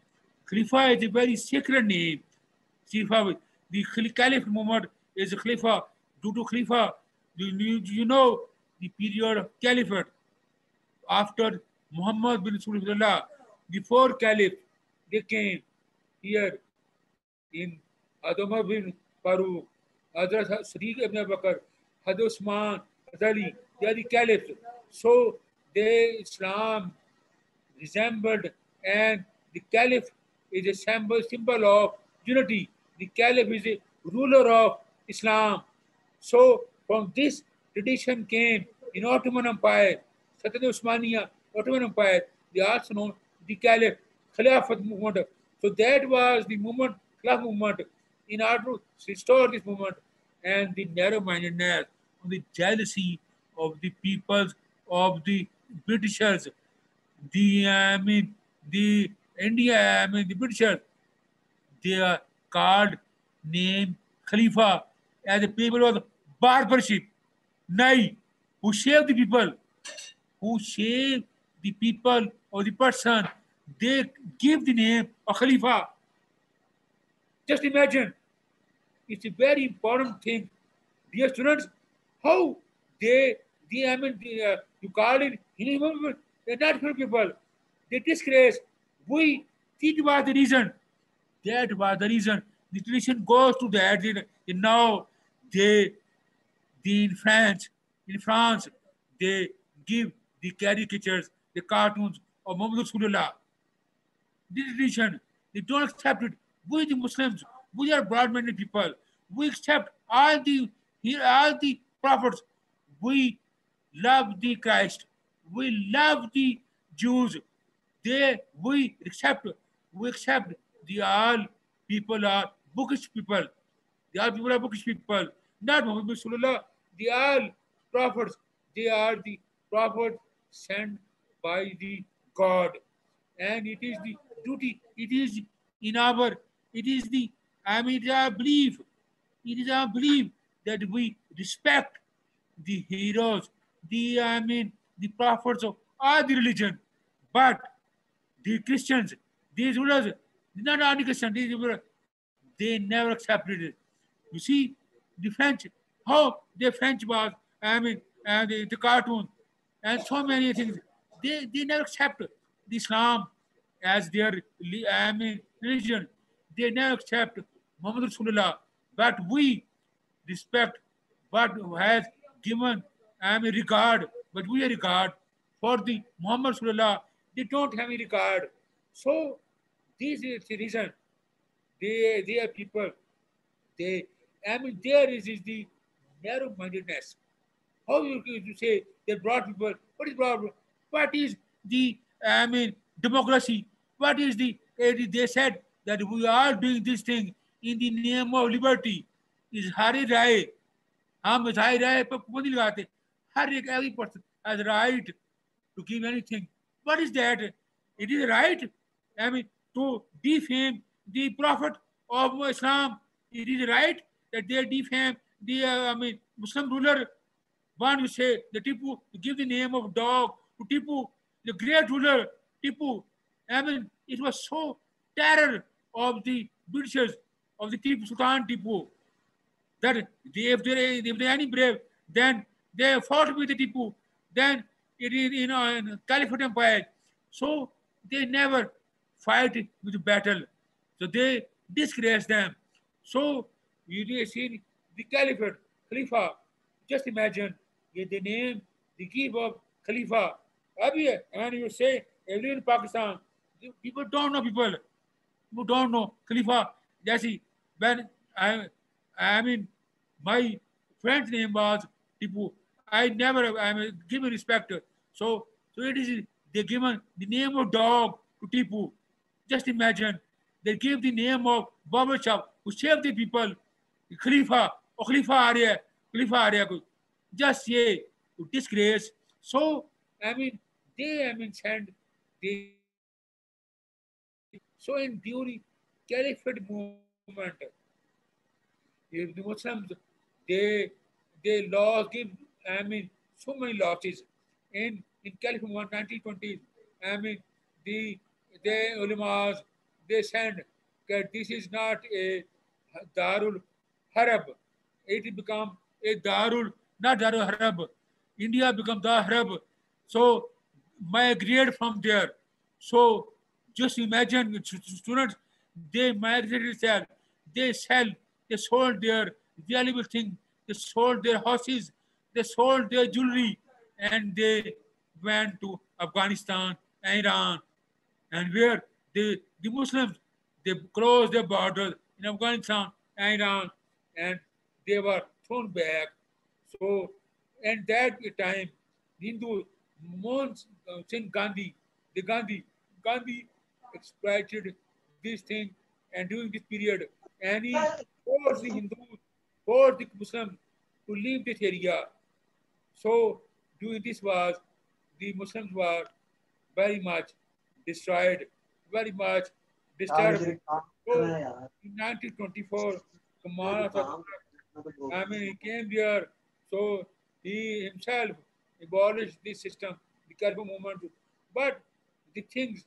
Khalifa is a very sacred name. Khalifa, the Caliph movement is Khalifa. Due to Khalifa, you know the period of Caliphate after Muhammad bin Sulaiman, the four Caliph, they came here in Adama bin Farooq, Hazrat Sadiq ibn Bakr, Hazrat Usman, Hazrat Ali, they are the caliphs. So they Islam resembled, and the caliph is a symbol of unity. The caliph is a ruler of Islam. So from this tradition came in Ottoman Empire, Sultanate Osmania, Ottoman Empire, they also known the caliph, Khilafat movement. So that was the movement, Khilafat movement, in order to restore this movement and the narrow-mindedness, the jealousy of the peoples of the Britishers, the India, the Britishers, they are called name Khalifa as a people of barbarship. Nay, who save the people, who save the people or the person, they give the name of Khalifa. Just imagine, it's a very important thing. Dear students, how you call it Hindu people, they're not Hindu people. They disgrace. We, it was the reason. That was the reason. The tradition goes to that. Now, they, in France, they give the caricatures, the cartoons of Muhammad Rasulullah. This tradition, they don't accept it. We the Muslims, we are broad-minded people. We accept all the prophets. We love the Christ. We love the Jews. We accept the all people are bookish people. The all people are bookish people. Not Muhammad Rasulullah. The all prophets, they are the prophets sent by the God. And it is the duty, it is the, it is our belief, that we respect the heroes, the prophets of all the religion. But the Christians, these rulers, not only Christians, these rulers, they never accepted it. You see, the French, how the French was, and the cartoon, and so many things, they never accept the Islam as their, religion. They never accept Muhammad Rasulullah. But we respect what has given regard, but we have regard for the Muhammad Rasulullah. They don't have any regard. So this is the reason they are people. They there is the narrow-mindedness. How you say they broad people? What is broad? What is the democracy? What is they said that we are doing this thing in the name of liberty. Is Hari Rai? हम जाहिर है पर पाबंदी लगाते हर एक every person has right to give anything. What is that? It is right, to defame the prophet of Islam. It is right that they defame the Muslim ruler. One will say the Tipu, to give the name of dog to Tipu, the great ruler Tipu. It was so terror of the Britishers, of the Tipu, Sultan Tipu, that if they're any brave, then they fought with the Tipu. Then it is in Caliphate Empire. So they never fight with battle. So they disgrace them. So you see the Caliphate, Khalifa. Just imagine the name, the give of Khalifa. Abhi, and you say every in Pakistan, people don't know people who don't know Khalifa. Jesse, when I mean, my friend's name was Tipu. I never, given respect. So it is, they given the name of dog to Tipu. Just imagine, they give the name of Baba Shah, who saved the people, Khalifa, or Khalifa area, Khalifa area. Just say, disgrace. So, send, they, so in during Caliphate movement, if the Muslims, they laws give, so many losses in California 1920s. The ulamas, they send that this is not a Darul Harab. It become a Darul, not Darul Harab. India become the Harab. So migrate from there. So just imagine students, they migrated there. They sold their valuable thing. They sold their horses, they sold their jewelry, and they went to Afghanistan, Iran, and where the Muslims they closed their borders in Afghanistan, Iran, and they were thrown back. So, and that time, Hindu Mohan Singh Gandhi, the Gandhi exploited this thing, and during this period, and he forced the Hindus, forced the Muslims to leave this area. So during this was the Muslims were very much destroyed, very much disturbed. So in 1924, Kamal Atatürk, I mean, he came there, so he himself abolished this system, the Karma movement. But the things,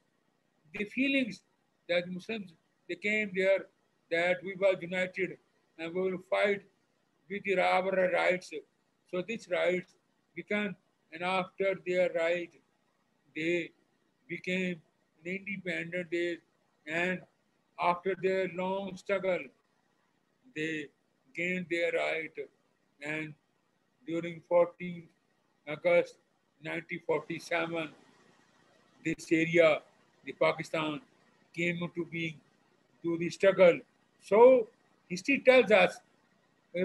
the feelings that Muslims they came there that we were united and we will fight with our rights. So these rights became, and after their right, they became an independent days, and after their long struggle, they gained their right. And during 14th August 1947, this area, the Pakistan, came into being to the struggle. So history tells us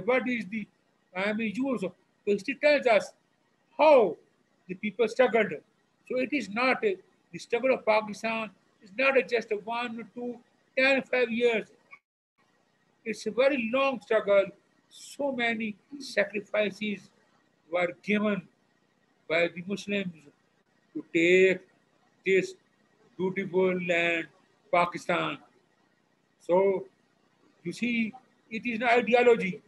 what is the I mean use of so history tells us how the people struggled. So it is not the struggle of Pakistan is not just a 1, 2, 10, 5 years. It's a very long struggle. So many sacrifices were given by the Muslims to take this beautiful land, Pakistan. So you see, it is an ideology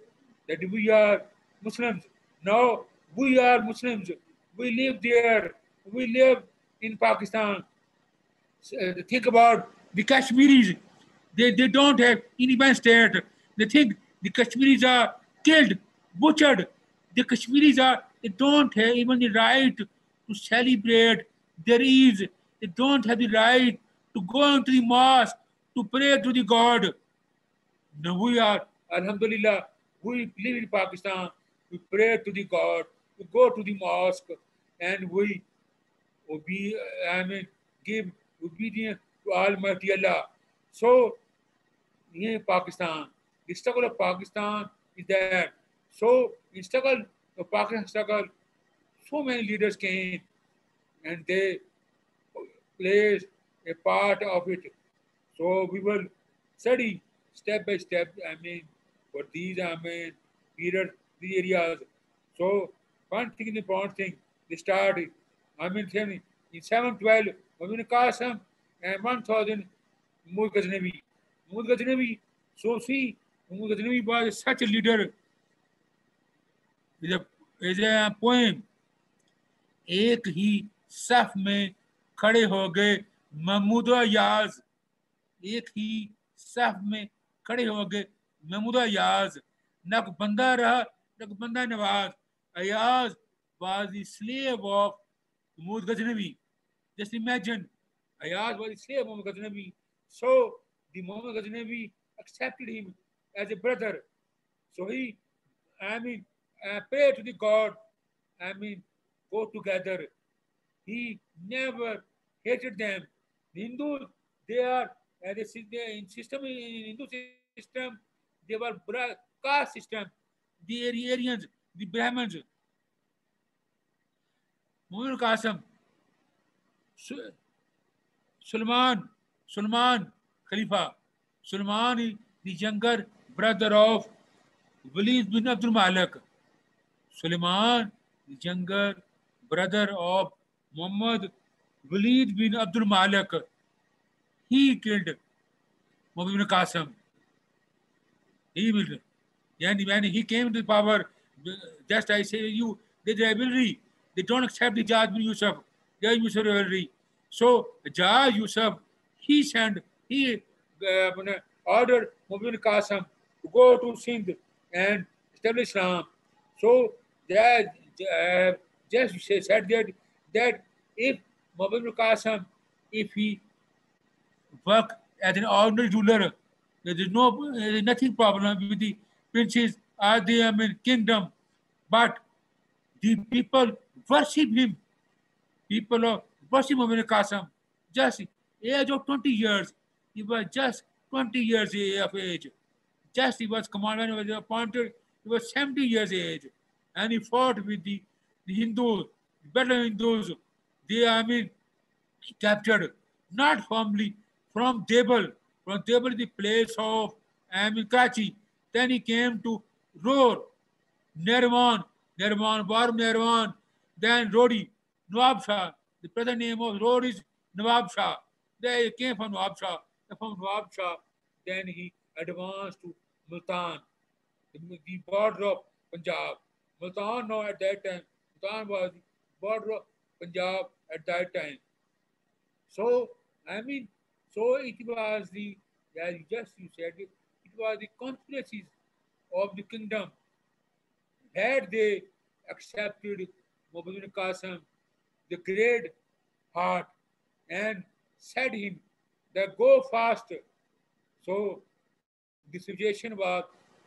that we are Muslims. Now we are Muslims. We live there. We live in Pakistan. Think about the Kashmiris. They don't have independent state. They think the Kashmiris are killed, butchered. The Kashmiris are they don't have even the right to celebrate their Eid. They don't have the right to go into the mosque to pray to the God. Now we are, Alhamdulillah, we live in Pakistan, we pray to the God, we go to the mosque, and we obe- I mean, give obedience to Almighty Allah. So, in Pakistan, the struggle of Pakistan is there. So, in struggle, the Pakistan struggle, so many leaders came and they plays a part of it. So we will study step by step. I mean, for these periods, these areas. So one thing, the important thing, they start. I mean, in 712, Muhammad Qasim and 1000 Muhammad Ghaznavi. Muhammad Ghaznavi. So see, Muhammad Ghaznavi was such a leader. Is a poem. एक ही सफ में खड़े हो गए महमूद याज एक ही सफ में खड़े हो गए महमूद याज न को बंदा रहा न को बंदा Nawaz Ayaz was the slave of Mahmud Ghaznavi. Just imagine, Ayaz was the slave of Muhammad Ghaznavi. So the Muhammad Ghaznavi accepted him as a brother. So he, I mean, pray to the God, I mean, go together. He never hated them. The Hindus, they are, in system, in Hindu system, they were caste system. The Aryans, the Brahmins, Muhammad Qasim, Sulman, Sulman Khalifa. Sulman is the younger brother of Walid bin Abdul Malik. Sulaiman, the younger brother of Muhammad Walid bin Abdul Malik. He killed Muhammad bin Qasim. He will. And when he came to power, just I say you, the rivalry. They don't accept the Jaj bin Yusuf. Jaj Yusuf rivalry. So Jaj Yusuf, he sent, he ordered Muhammad bin Qasim to go to Sindh and establish Islam. So that just said that if Muhammad bin Qasim, if he work as an ordinary ruler, there is nothing problem with the princes the kingdom, but the people worship him. People of worship Muhammad Qasim. Just age of 20 years. He was just 20 years of age. Just he was commander when he was appointed. He was 70 years age, and he fought with the Hindus, the better Hindus. They captured not firmly from Debel. From Debel, the place of Karachi. Then he came to Roar, Nirvan, then Rodi, Nawab Shah. The present name of Road is Nawab Shah. They came from Nawab Shah. From Nawab Shah, then he advanced to Multan, the border of Punjab. Multan now at that time, Multan was the border of Punjab at that time. So, so it was as you said, it was the conspiracies of the kingdom. Had they accepted Muhammad Qasim, the great heart, and said him that go fast. So the situation was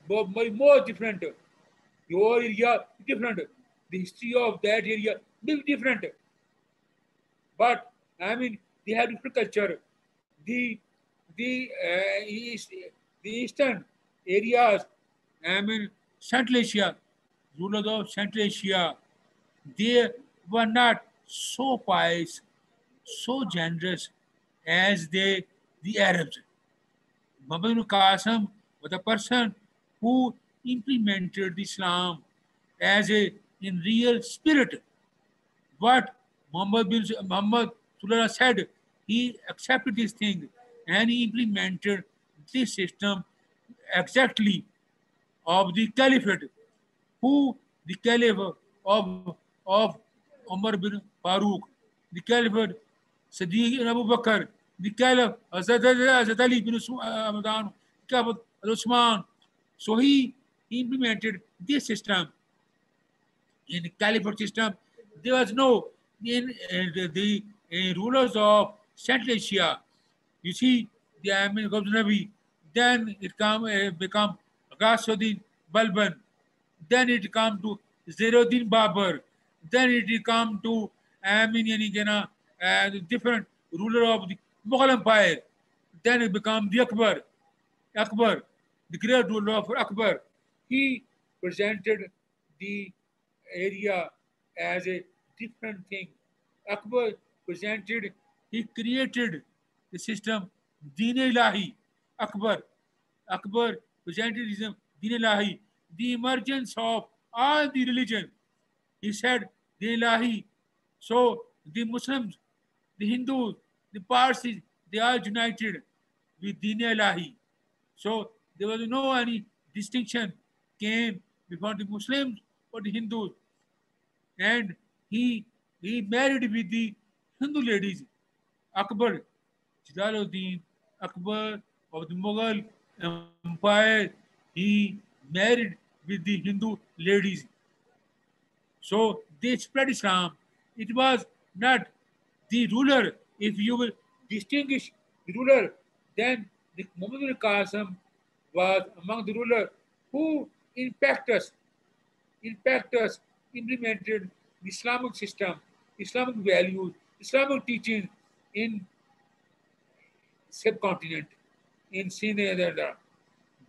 more different. Your area different. The history of that area is different. But they have different culture. The east, the eastern areas, Central Asia, rulers of Central Asia, they were not so pious, so generous as the Arabs. Muhammad Qasim was a person who implemented Islam as a in real spirit. What Muhammad Sullah said, he accepted this thing and he implemented this system exactly of the caliphate. Who the caliph of Umar bin Farooq, the caliphate Siddiq ibn Abu Bakr, the caliph Hazrat Ali bin Ramadan, Caliph Usman. So he implemented this system. In the caliphate system, there was no in the rulers of Central Asia. You see, the Ghaznavi, then it become Ghasuddin Balban, then it come to Zeruddin Babur, then it come to the different ruler of the Mughal Empire, then it become the Akbar, the great ruler of Akbar. He presented the area as a different thing. Akbar presented, he created the system Deen Ilahi. Akbar. Akbar presented his Deen Ilahi, the emergence of all the religion. He said Deen Ilahi. So the Muslims, the Hindus, the Parsis, they are united with Deen Ilahi. So there was no any distinction came before the Muslims or the Hindus. And he married with the Hindu ladies. Akbar, Jalaluddin, Akbar of the Mughal Empire, he married with the Hindu ladies. So they spread Islam. It was not the ruler. If you will distinguish the ruler, then the Muhammad Qasim was among the ruler who in practice implemented the Islamic system, Islamic values, Islamic teaching in subcontinent, in Sindh.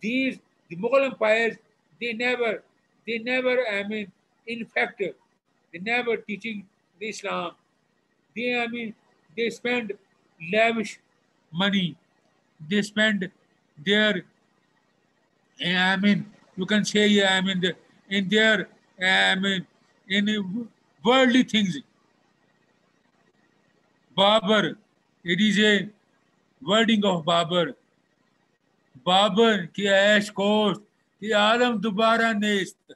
These the Mughal empires, they never, in fact, they never teaching the Islam. They spend lavish money. They spend their, you can say, in their, in worldly things. Babur, it is a wording of Babur. Babar की ऐश कोश कि आदम दोबारा नेस्त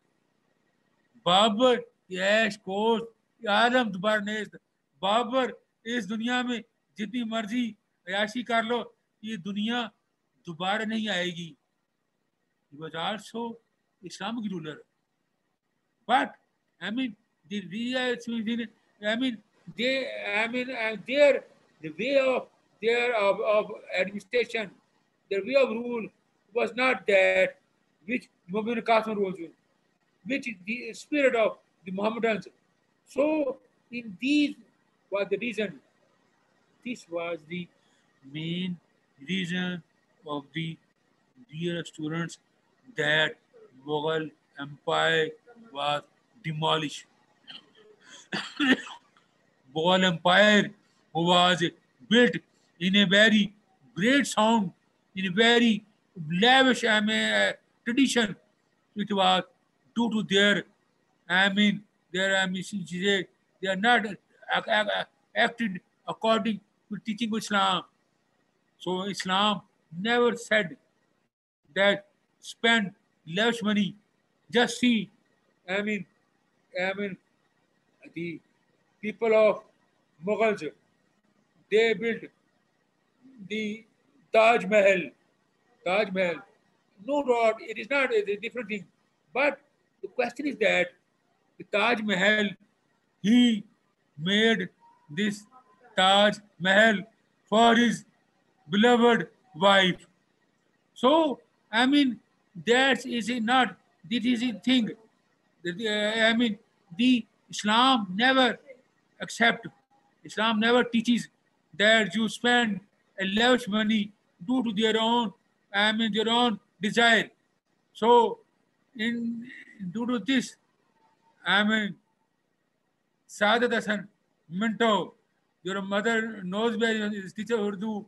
बाबर की ऐश कोश कि आदम दोबारा नेस्त बाबर इस दुनिया में जितनी मर्जी अयाशी कर लो ये दुनिया दोबारा नहीं आएगी. He was also Islamic ruler, but the real, they their the way of their of administration, their way of rule was not that which Muhammad Qasim rules with, which is the spirit of the Mohammedans. So, in these was the reason. This was the main reason of the dear students that Mughal Empire was demolished. Mughal Empire was built in a very great sound, in a very lavish tradition. It was due to their, they are not acted according to teaching of Islam. So Islam never said that spend lavish money. Just see, I mean, I mean, the people of Mughals, they built the Taj Mahal. Taj Mahal. No doubt, it is not a different thing. But the question is that the Taj Mahal, he made this Taj Mahal for his beloved wife. So, that is not, this is a thing. The Islam never accept, Islam never teaches that you spend a lavish money due to their own desire. So, in due to this, I mean, Saadat Hasan Minto, your mother knows very well, is teacher Urdu.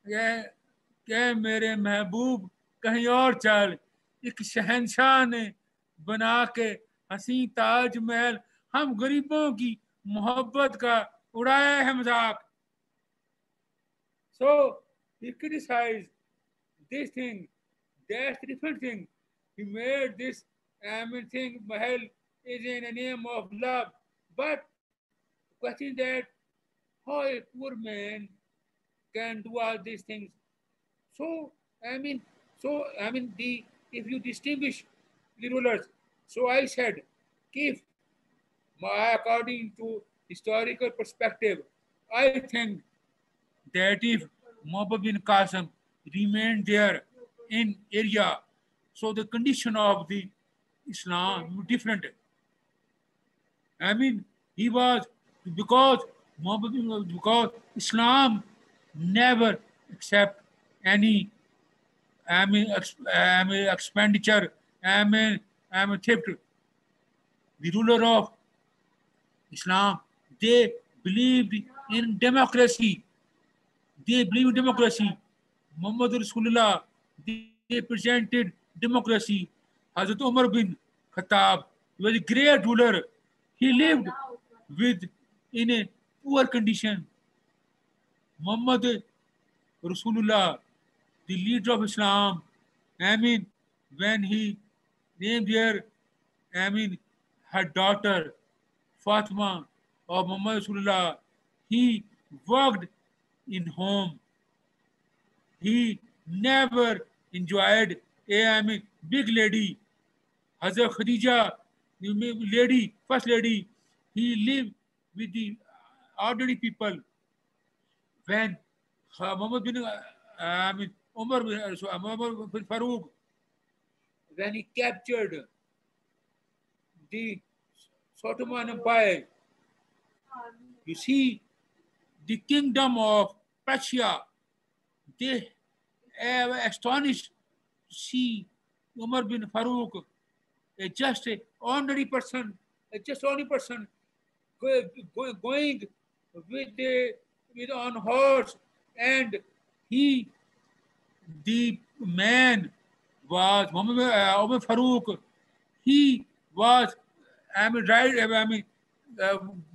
क्या मेरे महबूब कहीं और चल, एक शहनशाह ने बना के हसी ताजमहल, हम गरीबों की मोहब्बत का उड़ाया है मजाक. So he criticized this thing, that's different thing. He made this thing mahal is in the name of love, but the question is that how a poor man can do all these things. So the if you distinguish the rulers, so I said, if according to historical perspective, I think that if Muhammad bin Qasim remained there in area, so the condition of the Islam different. He was because Islam never accept any expenditure, theft. The ruler of Islam, they believed in democracy. They believe in democracy. Muhammad Rasulullah, they presented democracy. Hazrat Umar bin Khattab was a great ruler. He lived in a poor condition. Muhammad Rasulullah, the leader of Islam, when he named her daughter Fatima of Muhammad Rasulullah, he worked in home. He never enjoyed a big lady. Hazrat Khadija, the first lady, he lived with the ordinary people. When Muhammad bin Umar bin Farooq, when he captured the Ottoman Empire, you see, the kingdom of Persia, they were astonished to see Umar bin Farooq, just an ordinary person, going with on horse, and the man was Umar Farooq. He was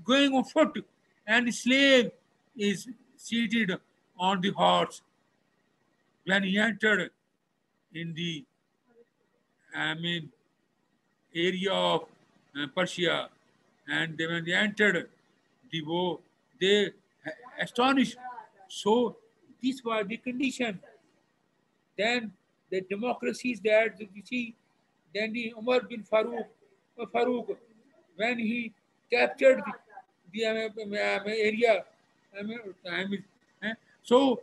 going on foot, and the slave is seated on the horse. When he entered in the area of Persia, and when they entered the war, they astonished. So this was the condition. Then the democracy is there. You see, then the Umar bin Farooq, when he captured the area, so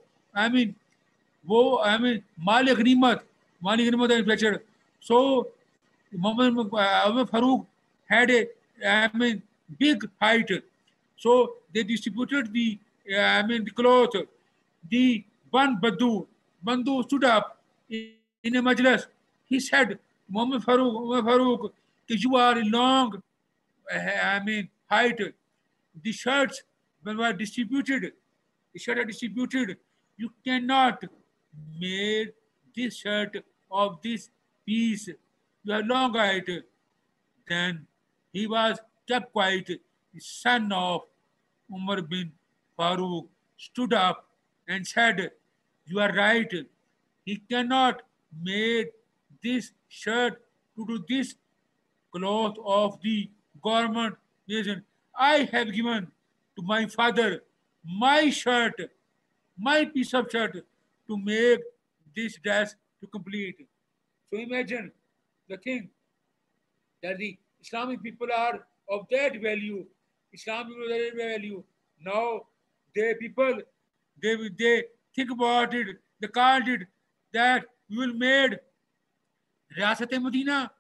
Malik Ghanimad manufactured. So Muhammad Umar Farooq had a, big height. So they distributed the cloth. The Bandu stood up in a majlis. He said, Muhammad Farooq, you are long, height. The shirts were distributed. The shirt are distributed. You cannot make this shirt of this piece. You have long height. Then he was kept quiet. The son of Umar bin Farooq stood up and said, "You are right. He cannot make this shirt to do this cloth of the government nation. I have given to my father my shirt, my piece of shirt to make this dress to complete." So imagine the thing that the Islamic people are of that value. Islamic people are that value. Now they think about it. They called it that we will made Riyasat Medina.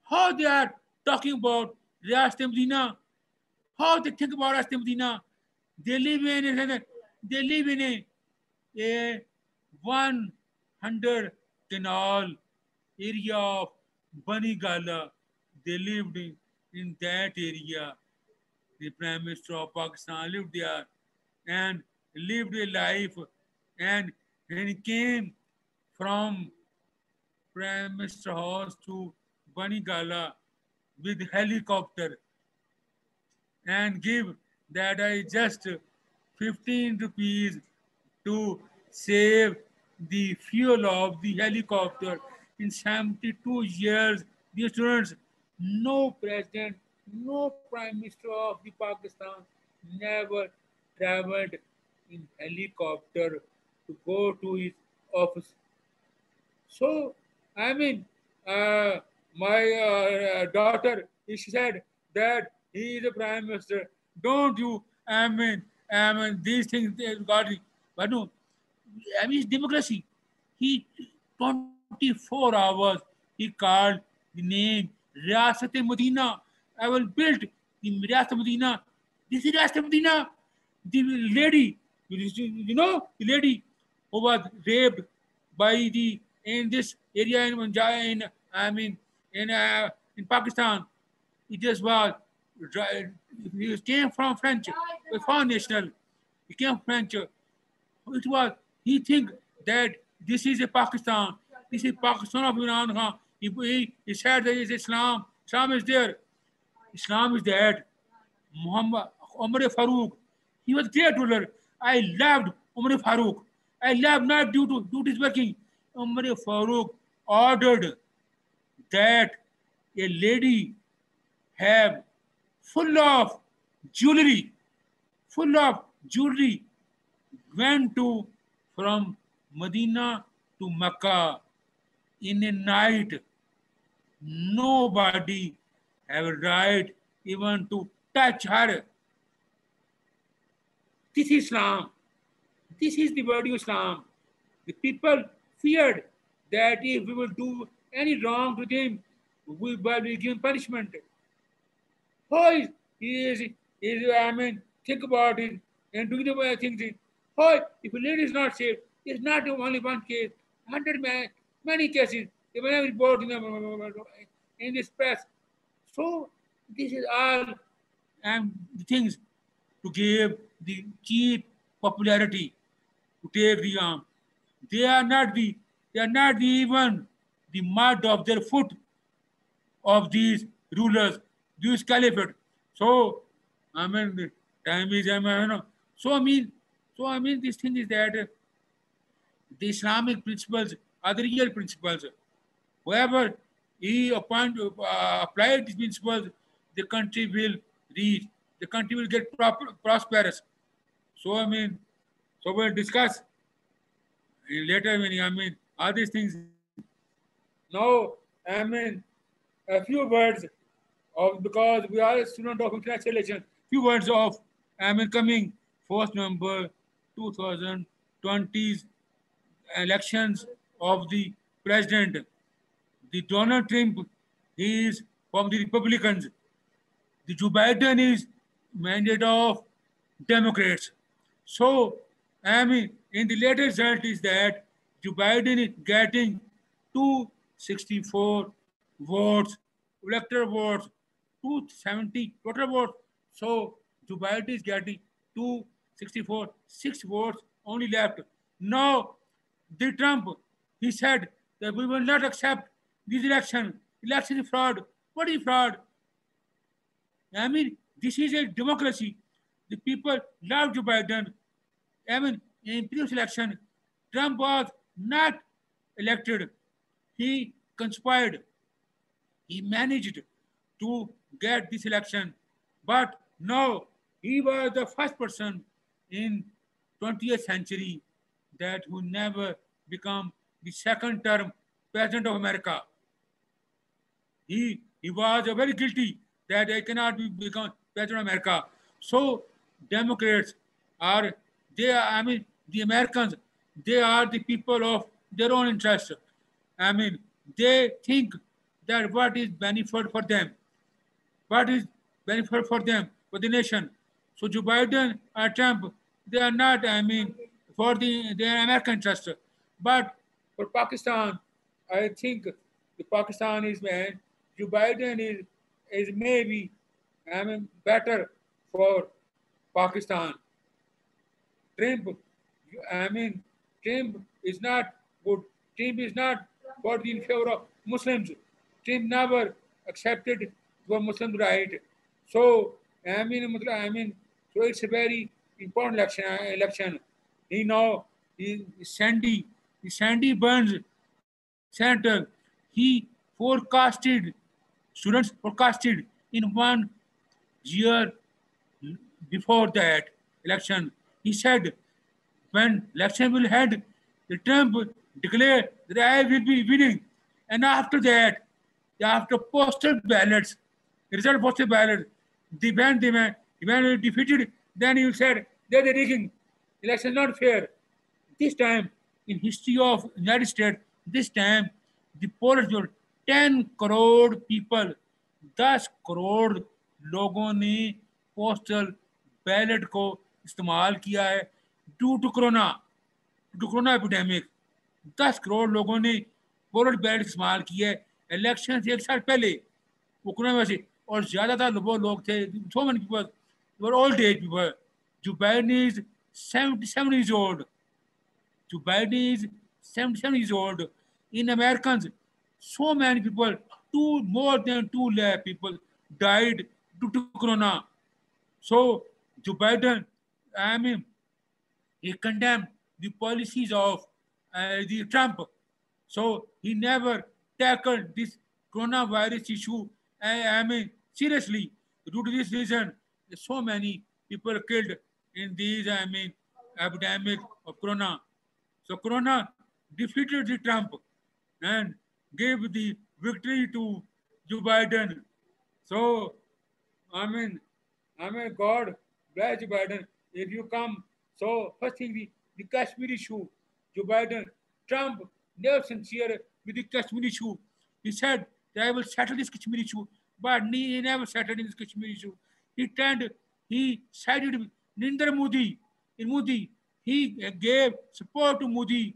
How they are talking about Riyasat Medina? How they think about Riyasat Medina? They live in a 100 canal area of Bani Gala. They lived in that area. The Prime Minister of Pakistan lived there and lived a life, and he came from Prime Minister house to Bani Gala with helicopter and give that I just 15 rupees to save the fuel of the helicopter. In 72 years, the students, no president, no prime minister of the Pakistan never traveled in helicopter to go to his office. So, I mean, my daughter, she said that he is the prime minister. Don't you? These things they got it. But no, it's democracy. He 24 hours he called the name Riyasat Medina. I will build the Riyasat Medina. This is Riyasat Medina. The lady, the lady who was raped by the in this area in in Pakistan. It just was he came from French, a foreign national. He came from French. It was he think that this is a Pakistan. This is Pakistan of Imran Khan. He said that is Islam. Islam is there. Islam is that. Muhammad Umar Farooq. He was great ruler. I loved Umar Farooq. I loved not due to his working. Umar Farooq ordered that a lady have full of jewelry, full of jewelry, went to from Medina to Mecca in a night. Nobody have a right even to touch her. This is Islam. This is the word of Islam. The people feared that if we will do any wrong to them, we will be given punishment. How think about it and doing the way things. How, if a lady is not safe, it's not only one case, many cases. They were never reported in this press. So, this is all the things to give the cheap popularity to take the arm. They are not even the mud of their foot of these rulers, these caliphate. So, the time is, this thing is that the Islamic principles are the real principles. Whoever applied these principles, the country will reach, the country will get prosperous. So, so we'll discuss later when all these things. Now, a few words of, because we are a student of international relations, few words of coming 4th November 2020's elections of the president. The Donald Trump is from the Republicans. The Joe Biden is mandate of Democrats. So, I mean, in the latest result is that Joe Biden is getting 264 votes, electoral votes, 270 total votes. So, Joe Biden is getting 264, 6 votes only left. Now, the Trump, he said that we will not accept this election. Election is fraud. What is fraud? I mean, this is a democracy. The people love Joe Biden. I mean, in previous election, Trump was not elected. He conspired. He managed to get this election. But no, he was the first person in 20th century that who never become the second term president of America. He was very guilty that I cannot become president of America. So Democrats are they are, I mean the Americans, they are the people of their own interest. I mean they think that what is benefit for them, what is benefit for them, for the nation. So Joe Biden or Trump, they are not, I mean, for the their American interest. But for Pakistan, I think the Pakistan is man, Joe Biden is maybe, I mean, better for Pakistan. Trump, I mean, Trump is not good. Trump is not for in favor of Muslims. Trump never accepted for Muslim right. So so it's a very important election. He now Sandy Burns Center. He forecasted students forecasted in 1 year before that election. He said when election will head, the Trump declared that I will be winning. And after that, after postal ballots, result postal ballot, the man defeated, then he said there's a rigging. Election not fair. This time in history of United States, this time the polls were 10 crore people, 10 crore लोगों ने postal ballot को इस्तेमाल किया है due to corona epidemic 10 crore लोगों ने postal ballot इस्तेमाल किया है इलेक्शन से 1 साल पहले वो कोरोना में से और ज़्यादातर वो लोग थे so many people were old age people. Joe Biden is 77 years old. Joe Biden is 77 years old. In Americans, so many people, more than 2 lakh people died due to corona. So Joe Biden, I mean, he condemned the policies of the Trump. So he never tackled this coronavirus issue. I mean, seriously, due to this reason, so many people killed in these, I mean, epidemic of corona. So corona defeated the Trump and gave the victory to Joe Biden. So, God bless Joe Biden. If you come, so first thing, the Kashmir issue, Joe Biden, Trump never sincere with the Kashmir issue. He said, I will settle this Kashmir issue, but he never settled in this Kashmir issue. He sided with Narendra Modi. In Modi, he gave support to Modi,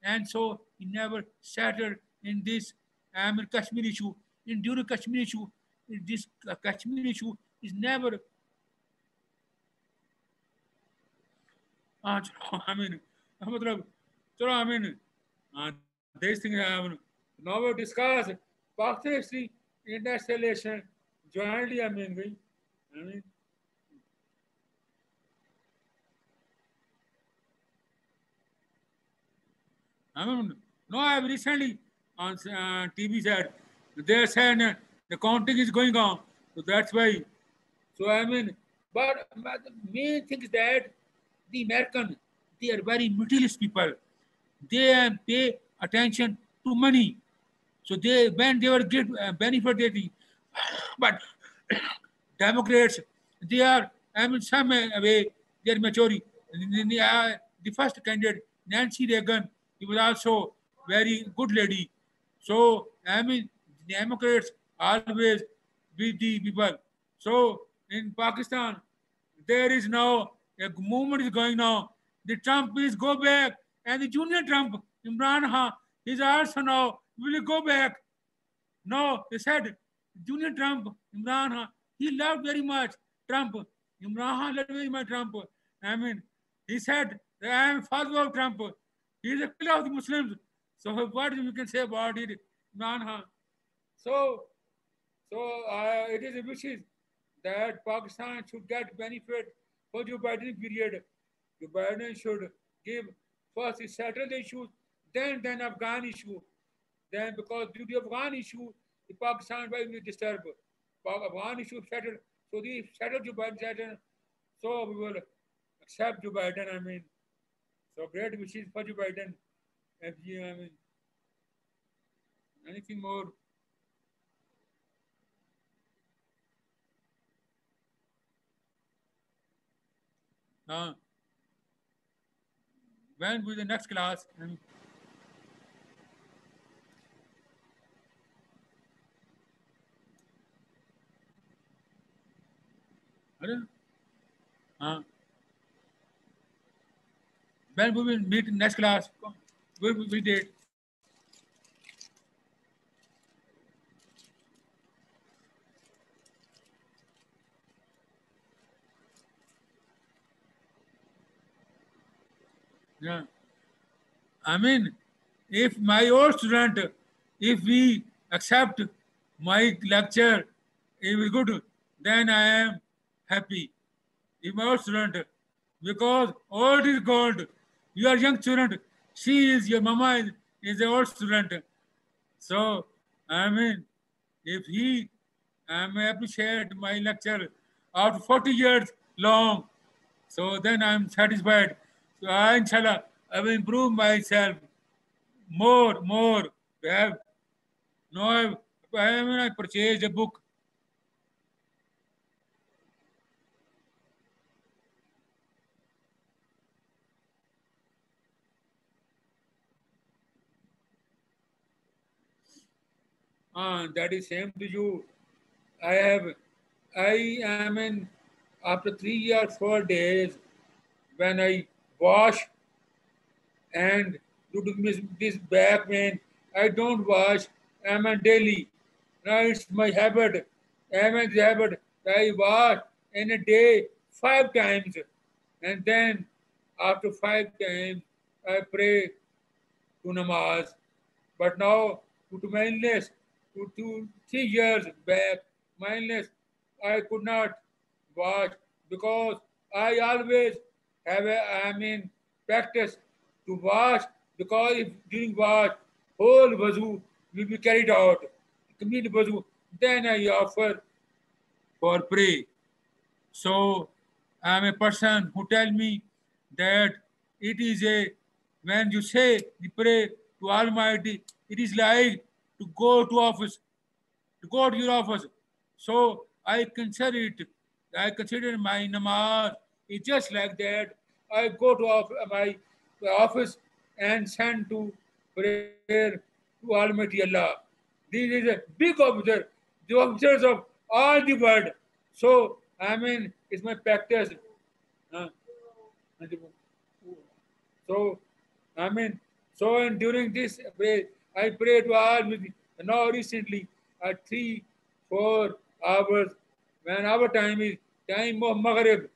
and so he never settled in this Kashmir issue. During Kashmir issue, this Kashmir issue is never. These things now we discuss Pakistan history, international relation, jointly. I mean. No, I have recently on TV said they said the counting is going on, so that's why. So but the main thing is that the American, they are very materialist people. They pay attention to money. So when they were get benefit, but Democrats, they are, some way, they are maturing. The first candidate, Nancy Reagan, he was also very good lady. So, I mean, Democrats always beat the people. So, in Pakistan, there is now a movement is going now. The Trump is go back, and the junior Trump, Imran Khan, is also now will go back. No, they said Junior Trump, Imran Khan, he loved very much Trump. Imran Khan loved very much Trump. I mean, he said that I am father of Trump. He is a killer of the Muslims. So what you can say about it, Imran Khan? So, it is a wishes that Pakistan should get benefit for Joe Biden period. Joe Biden should give first settle the issues, then Afghan issue. Then because due to Afghan issue, the Pakistan will be disturbed. Afghan issue settled. So the settled Joe Biden settled. So we will accept Joe Biden. I mean, so great wishes for Joe Biden. FG, I mean, anything more? Now, when will the next class? Uh, when we will meet in next class? We did. Yeah. I mean, if my old student, if we accept my lecture, it will good, then I am happy. If my old student, because old is gold. You are young student. She is your mama is an old student. So I mean, if he may appreciate my lecture after 40 years long, so then I'm satisfied. So I, inshallah, I will improve myself more. I have no, I purchased a book. That is same to you. I have, I am in, after 3 or 4 days, when I wash and due to this back pain, I don't wash. I'm on daily. Now it's my habit. I'm a habit. I wash in a day 5 times. And then after 5 times, I pray to namaz. But now, due to my illness, to 3 years back, my illness, I could not watch because I always have a, I mean, practice to watch because if during watch, whole wuzu will be carried out, complete wuzu, then I offer for pray. So I am a person who tell me that it is a when you say the pray to Almighty, it is like to go to office, to go to your office. So I consider it. I consider my namaz is just like that. I go to my office and send to prayer to Almighty Allah. This is a big officer, the officers of all the world. So I mean, it's my practice. Uh, so, I mean, so and during this pray, I pray to all with now recently at 3 4 hours when our time is time of Maghrib.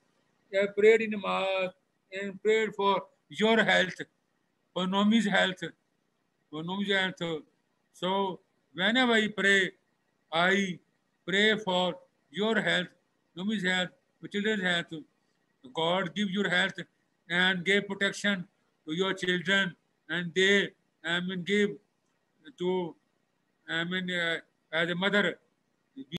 I prayed in Namaz and prayed for your health, for Nomi's health, for Nomi's health. So whenever I pray for your health, Nomi's health, for children's health. God give your health and give protection to your children, and they give to as a mother